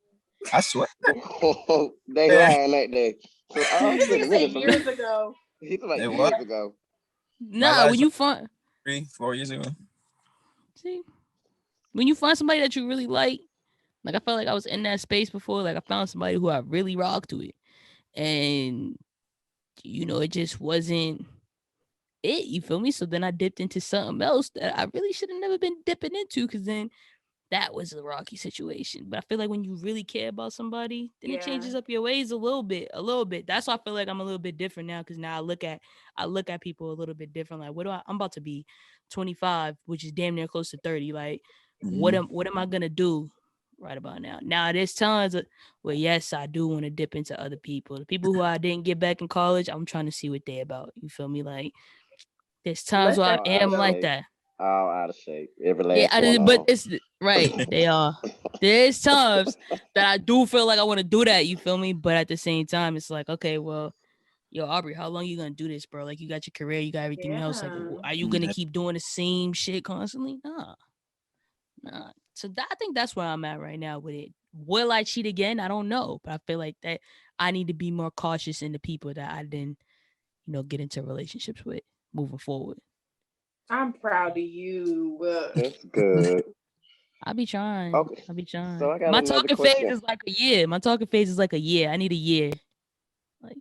S2: I swear.
S5: They
S2: Yeah,
S5: lying like that. So
S4: This
S5: it's been a
S4: nigga say
S5: minute for
S4: years
S5: me.
S4: ago.
S5: He's like
S2: it was
S5: years ago.
S2: my
S1: Nah, when
S2: last
S1: you find
S2: 3, 4 years ago.
S1: see when you find somebody that you really like I felt like I was in that space before. Like I found somebody who I really rocked with, and it just wasn't it. You feel me? So then I dipped into something else that I really should have never been dipping into, because then that was a rocky situation. But I feel like when you really care about somebody, then it
S4: Yeah.
S1: changes up your ways a little bit, a little bit. That's why I feel like I'm a little bit different now, because now I look at people a little bit different. Like, I'm about to be 25, which is damn near close to 30. Like,
S2: Mm-hmm.
S1: what am I gonna do right about now? Now there's tons of, well, yes, I do want to dip into other people. The people who I didn't get back in college, I'm trying to see what they about. You feel me? Like, there's times
S4: Let
S1: where I
S4: that
S5: Oh, I
S4: nigga
S1: am like
S4: go.
S5: say,
S1: that.
S5: all out of shape. Every
S1: Yeah,
S5: last one
S1: but
S5: of
S1: it's right. They are. There's times that I do feel like I want to do that. You feel me? But at the same time, it's like, okay, well, yo, Aubrey, how long you gonna do this, bro? Like, you got your career, you got everything else. Like,
S4: Yeah.
S1: are you gonna keep doing the same shit constantly? Nah. So I think that's where I'm at right now with it. Will I cheat again? I don't know, but I feel like that I need to be more cautious in the people that I then, get into relationships with moving forward.
S4: I'm proud of you.
S5: That's good.
S1: I'll be trying.
S5: Okay.
S1: I'll be
S5: So
S1: trying.
S5: I got
S1: My
S5: another
S1: talking phase
S5: question
S1: is like a year. My talking phase is like a year. I need a year. Like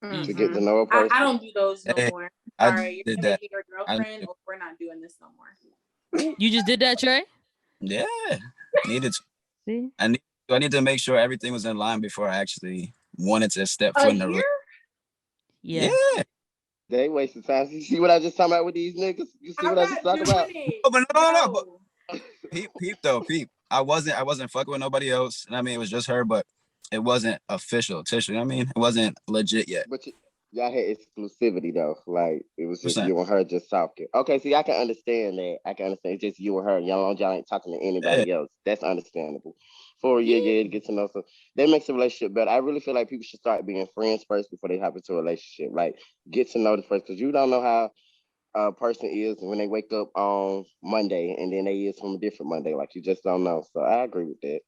S5: to
S1: easy.
S5: get to
S4: Mm-mm.
S5: know a
S4: I
S5: person.
S4: don't do those no
S2: Hey,
S4: more.
S2: I
S4: Sorry, you're
S2: did
S4: gonna
S2: that.
S4: make me your
S2: I
S4: girlfriend, or we're not doing this no more.
S1: You just did that, Trey?
S2: yeah, needed to.
S1: See?
S2: I need to make sure everything was in line before I actually wanted to step
S4: A
S2: foot in the
S4: year?
S2: relationship.
S1: Yeah.
S2: Yeah,
S5: They wasting time. You see what I just talking about with these niggas? You see
S4: I'm
S5: what I just
S4: not
S5: talking
S4: doing
S5: about?
S4: it.
S2: oh, but no, but
S4: No.
S2: peep though, peep. I wasn't fucking with nobody else, and I mean it was just her, but it wasn't official, tissue. You know what I mean, it wasn't legit yet.
S5: But y'all had exclusivity though. Like it was just
S2: Percent.
S5: you and her just talking. Okay, see, I can understand that. I can understand it's just you and her. Y'all ain't talking to
S2: Yeah,
S5: anybody else. That's understandable. For a year,
S4: Yeah.
S5: yeah, to get to know some. That makes a relationship better. I really feel like people should start being friends first before they hop into a relationship. Like get to know the first, because you don't know how a person is when they wake up on Monday and then they is from a different Monday. Like you just don't know. So I agree with that.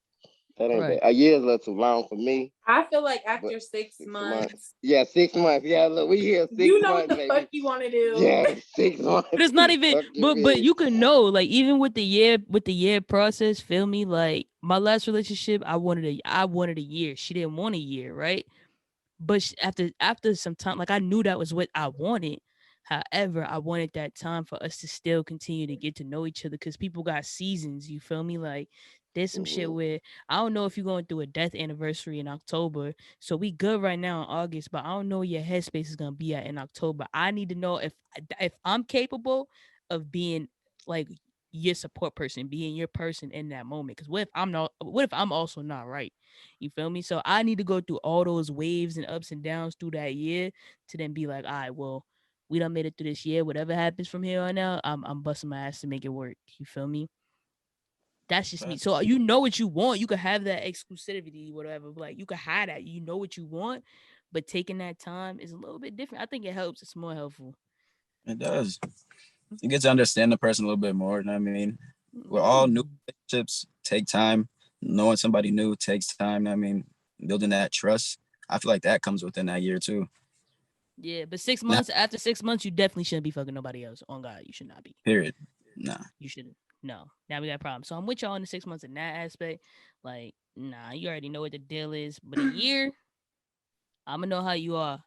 S5: That ain't bad.
S1: Right.
S5: A year is a little too long for me,
S4: I feel like
S5: but
S4: after six
S5: 6 months.
S4: months,
S5: Yeah, 6 months. Yeah, look, we here
S4: you
S5: six
S4: know what
S5: months,
S4: the fuck
S5: baby.
S4: you want to do.
S5: Yeah, 6 months.
S1: But it's not even
S5: Fuck you,
S1: but
S5: man.
S1: you can know, like, even with the year process, feel me? Like my last relationship, I wanted a year. She didn't want a year, right? But after some time, like, I knew that was what I wanted. However, I wanted that time for us to still continue to get to know each other, because people got seasons. You feel me? Like, there's some shit
S5: Mhm.
S1: where I don't know if you're going through a death anniversary in October. So we good right now in August, but I don't know where your headspace is gonna be at in October. I need to know if I'm capable of being like your support person, being your person in that moment. Because what if I'm not? What if I'm also not right? You feel me? So I need to go through all those waves and ups and downs through that year to then be like, all right, well, we done made it through this year. Whatever happens from here on out, I'm busting my ass to make it work. You feel me? That's just me. So you know what you want. You could have that exclusivity, whatever. Like, you could hide that. You know what you want, but taking that time is a little bit different. I think it helps. It's more helpful.
S2: it does. You get to understand the person a little bit more. You know what I mean, we're all new
S1: Yeah.
S2: relationships take time. Knowing somebody new takes time. I mean, building that trust. I feel like that comes within that year too.
S1: Yeah, but six
S2: Nah,
S1: months after 6 months, you definitely shouldn't be fucking nobody else. On God, you should not be.
S2: period. Nah.
S1: You shouldn't. No. Now we got a problem. So I'm with y'all in the 6 months in that aspect. Like, nah, you already know what the deal is. But a year, I'm gonna know how you are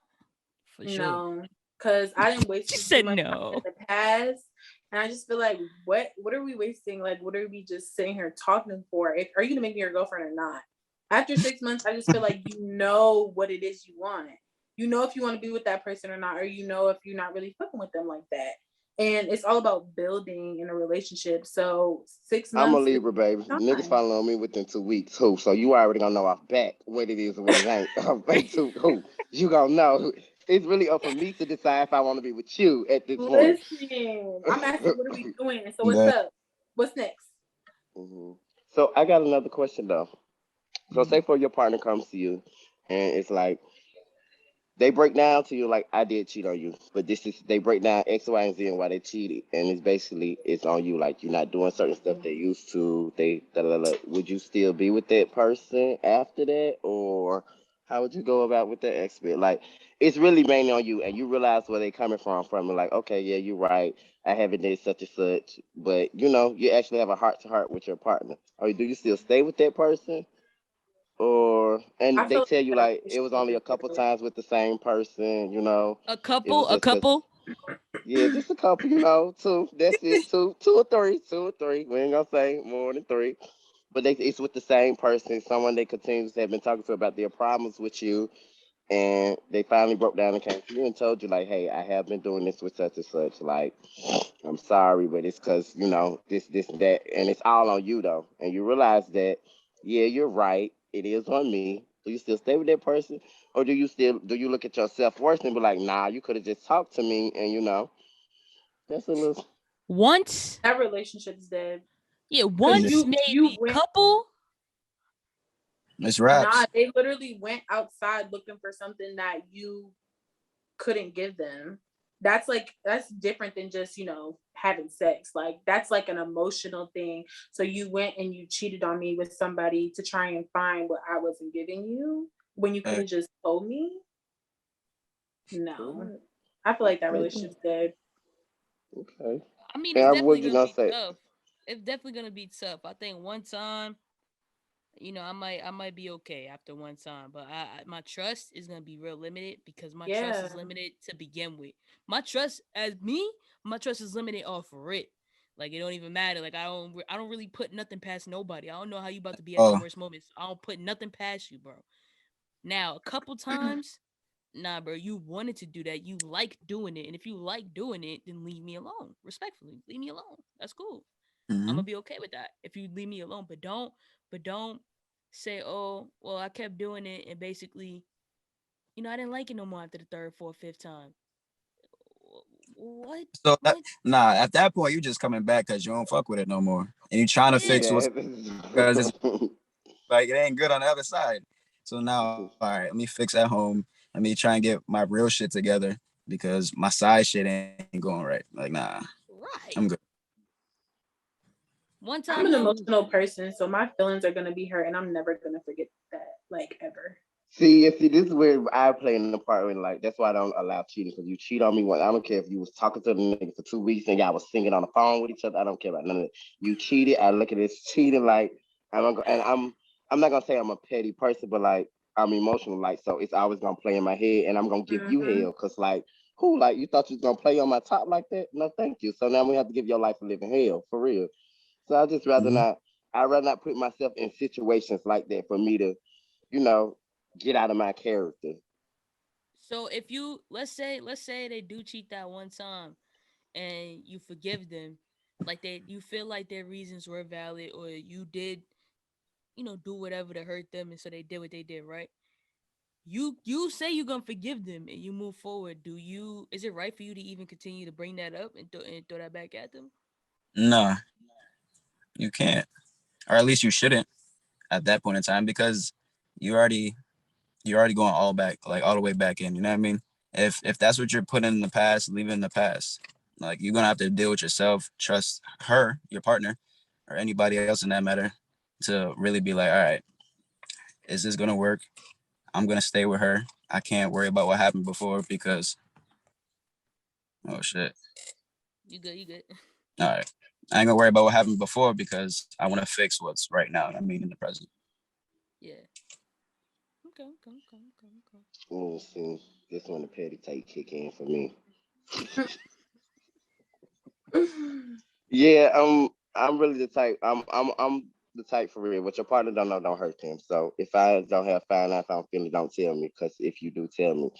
S1: for sure.
S4: No, because I didn't
S1: She
S4: wasted too
S1: said
S4: much time in
S1: no.
S4: the past, and I just feel like what are we wasting? Like, what are we just sitting here talking for? If, are you gonna make me your girlfriend or not? After 6 months, I just feel like you know what it is you want. You know if you want to be with that person or not, or you know if you're not really fucking with them like that. And it's all about building in a relationship. So six
S5: I'm a
S4: months is
S5: Libra, baby. Niggas
S4: time.
S5: follow on me within 2 weeks. Who? So you already gonna know off back what it is and what it ain't. Wait, who? You gonna know. It's really up for me to decide if I want to be with you at this point.
S4: Listen, I'm asking, what are we doing? So what's
S2: But
S4: up? What's next?
S5: hmm So I got another question though. So
S1: Mm.
S5: say for your partner comes to you and it's like they break down to you like I did cheat on you, but this is they break down X, Y, and Z and why they cheated, and it's basically it's on you. Like you're not doing certain stuff they used to. They da, da, da. Would you still be with that person after that, or how would you go about with that expert? Like it's really mainly on you, and you realize where they coming from. From like, okay, yeah, you're right. I haven't did such and such, but you actually have a heart to heart with your partner. Or do you still stay with that person? Or
S4: I
S5: and they
S4: feel
S5: tell you
S4: like
S5: like it was only a couple times with the same person.
S1: A
S5: It was
S1: couple, a
S5: just cause
S1: couple.
S5: yeah, just a couple, two. That's it, two or three. We ain't gonna say more than three. But it's with the same person, someone they continuously have been talking to about their problems with you, and they finally broke down and came to you and told you like, hey, I have been doing this with such and such. Like, I'm sorry, but it's because this and that, and it's all on you though, and you realize that yeah, you're right. It is on me. Do you still stay with that person, or do you look at your self worth and be like, nah, you could have just talked to me, and that's a little.
S1: Once,
S4: That relationship's dead.
S1: yeah,
S4: Because
S1: once
S4: you
S1: maybe
S4: went.
S1: couple.
S2: It's
S4: Nah,
S2: raps.
S4: they literally went outside looking for something that you couldn't give them. That's different than just, having sex. Like that's like an emotional thing. So you went and you cheated on me with somebody to try and find what I wasn't giving you when you could
S2: Uh,
S4: have just told me. No.
S5: Alright,
S4: I feel like that
S5: okay.
S4: relationship's dead.
S5: Okay.
S1: I mean, it's
S5: Now,
S1: definitely
S5: what you
S1: gonna
S5: gonna
S1: be
S5: say?
S1: tough. It's definitely gonna be tough. I think one time, I might be okay after one time, but my trust is gonna be real limited because my trust
S4: Yeah.
S1: is limited to begin with. My trust as me, my trust is limited off for it. Like it don't even matter. Like I don't really put nothing past nobody. I don't know how you about to be at your
S2: oh,
S1: worst moments. I don't put nothing past you, bro. Now a couple times, nah, bro, you wanted to do that. You like doing it, and if you like doing it, then leave me alone. Respectfully, leave me alone. That's cool. I'm
S2: mhm.
S1: gonna be okay with that if you leave me alone. But don't say, oh, well, I kept doing it, and basically, I didn't like it no more after the third, fourth, fifth time. What?
S2: So
S1: What?
S2: nah, at that point you just coming back because you don't fuck with it no more, and you trying to
S1: Yeah.
S2: fix what's
S5: Yeah.
S2: because it's like it ain't good on the other side. So now, all right, let me fix at home. Let me try and get my real shit together because my side shit ain't going right. Like nah, I'm good.
S1: Right. One
S4: I'm
S1: time
S4: an
S1: though.
S4: emotional person, so my feelings are gonna be hurt and I'm never gonna forget that, like ever.
S5: See, this is where I play in the part when like that's why I don't allow cheating because you cheat on me. When I don't care if you was talking to the nigga for 2 weeks and y'all was singing on the phone with each other. I don't care about none of it. You cheated. I look at this cheating like I'm not gonna say I'm a petty person, but like I'm emotional. Like so, it's always gonna play in my head, and I'm gonna give you
S4: Hmm.
S5: hell because like who like you thought you was gonna play on my top like that? No, thank you. So now we have to give your life a living hell for real. So I just rather
S2: Mhm.
S5: not. I'd rather not put myself in situations like that for me to, you know, get out of my character.
S1: So if you let's say they do cheat that one time, and you forgive them, like you feel like their reasons were valid, or you did, do whatever to hurt them, and so they did what they did, right? You say you're gonna forgive them and you move forward. Is it right for you to even continue to bring that up and throw that back at them?
S2: Nah, you can't, or at least you shouldn't at that point in time because you already you're already going all back, like all the way back in. You know what I mean? If that's what you're putting in the past, leave it in the past. Like you're gonna have to deal with yourself, trust her, your partner, or anybody else in that matter, to really be like, all right, is this gonna work? I'm gonna stay with her. I can't worry about what happened before because oh shit.
S1: You good? You good?
S2: All right. I ain't gonna worry about what happened before because I want to fix what's right now. I mean, in the present.
S1: Yeah. Okay. Okay. Okay. Okay. Okay.
S5: See, this when the petty take kick in for me. Yeah, I'm really the type. I'm the type for real. What your partner don't know, don't hurt them. So if I don't have fine line, if I don't feel it, don't tell me. Because if you do tell me,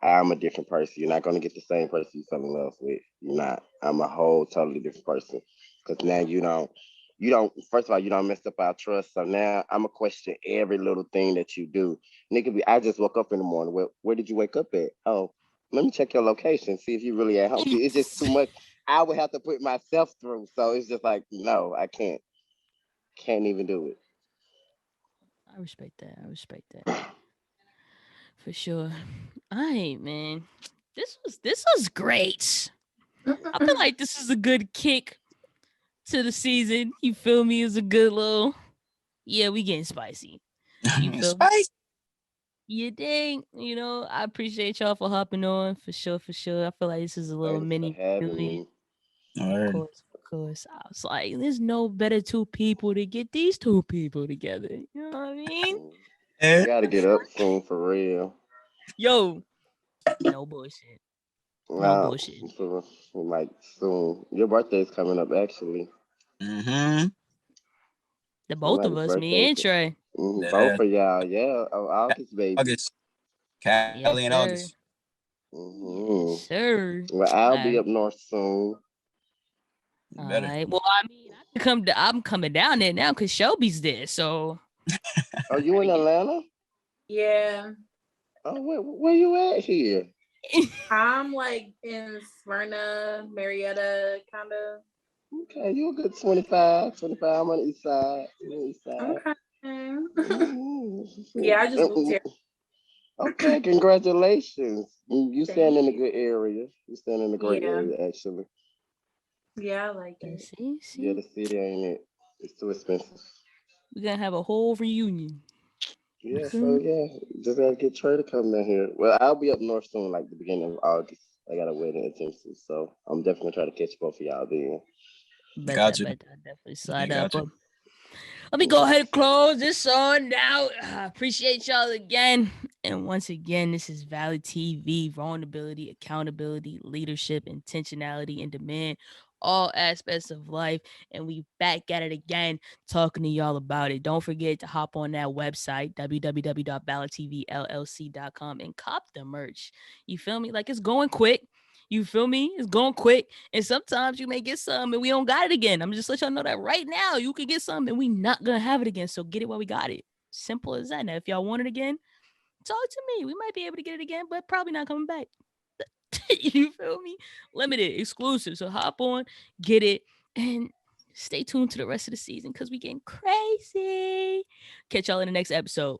S5: I'm a different person. You're not gonna get the same person you fell in love with. You're not. I'm a whole totally different person. Because now you don't. First of all, you don't mess up our trust. So now I'm gonna question every little thing that you do. Nigga, I just woke up in the morning. Where did you wake up at? Oh, let me check your location. See if you really at home. See, it's just too much. I would have to put myself through. So it's just like, no, I can't. Can't even do it.
S1: I respect that. I respect that for sure. All right, man. This was great. I feel like this is a good kick to the season. You feel me? It's a good little. Yeah, we getting spicy. You feel me?
S2: Spice.
S1: You dang. I appreciate y'all for hopping on for sure. For sure. I feel like this is a little
S5: Thanks for
S1: mini
S5: having
S1: reunion.
S5: me.
S1: Of
S2: Word.
S1: course, of course. I was like, there's no better two people to get these two people together. You know what I mean?
S5: Mm. I
S2: Yeah.
S5: gotta get up soon for real.
S1: Yo, no bullshit. No
S5: Wow,
S1: bullshit.
S5: for like soon. Your birthday is coming up actually.
S2: Mm-hmm.
S1: The both of
S5: Somebody's
S1: us,
S5: birthday.
S1: me and Trey.
S2: That
S5: Both of y'all, yeah. Oh, August baby.
S2: August. Cali in
S1: Yes,
S2: August.
S1: sir. Yes,
S5: hmm
S1: sir.
S5: Well, I'll
S1: All
S5: be
S1: right.
S5: up north soon.
S2: You
S1: All
S2: better.
S1: right. Well, I mean, I can come. I'm coming down there now because Shelby's there. So,
S5: Oh, you in
S1: yeah.
S5: Atlanta?
S4: Yeah.
S5: Oh, where you at here?
S4: I'm like in Smyrna, Marietta, kind of.
S5: Okay, you a good 25. 25. I'm on the east side. You on the east side.
S4: Okay. Yeah, I just moved
S5: Mhm.
S4: here.
S5: Okay, congratulations. You stand
S4: Thank
S5: in a
S4: you.
S5: good area. You stand in a great
S4: Yeah.
S5: area, actually.
S4: Yeah, I like
S1: And
S4: it.
S1: see,
S5: Yeah,
S1: see,
S5: the city ain't it. It's too expensive.
S1: we're gonna have a whole reunion. You
S5: Yeah,
S1: feel
S5: so
S1: me?
S5: yeah, just gotta get Trey to come down here. Well, I'll be up north soon, like the beginning of August. I got a wedding in Tennessee, so I'm definitely trying to catch both of y'all then.
S1: Bet
S2: Got
S1: that,
S2: you.
S1: bet that. Definitely
S2: I
S1: slide up.
S2: got you.
S1: But let me go ahead and close this on now. Appreciate y'all again. And once again, this is Valley TV, vulnerability, accountability, leadership, intentionality, and demand. All aspects of life. And we back at it again, talking to y'all about it. Don't forget to hop on that website, www.valleytvllc.com, and cop the merch. You feel me? Like it's going quick. You feel me? It's going quick. And sometimes you may get some and we don't got it again. I'm just let y'all know that right now you can get some and we not gonna have it again. So get it while we got it. Simple as that. Now, if y'all want it again, talk to me. We might be able to get it again, but probably not coming back. You feel me? Limited, exclusive. So hop on, get it, and stay tuned to the rest of the season because we getting crazy. Catch y'all in the next episode.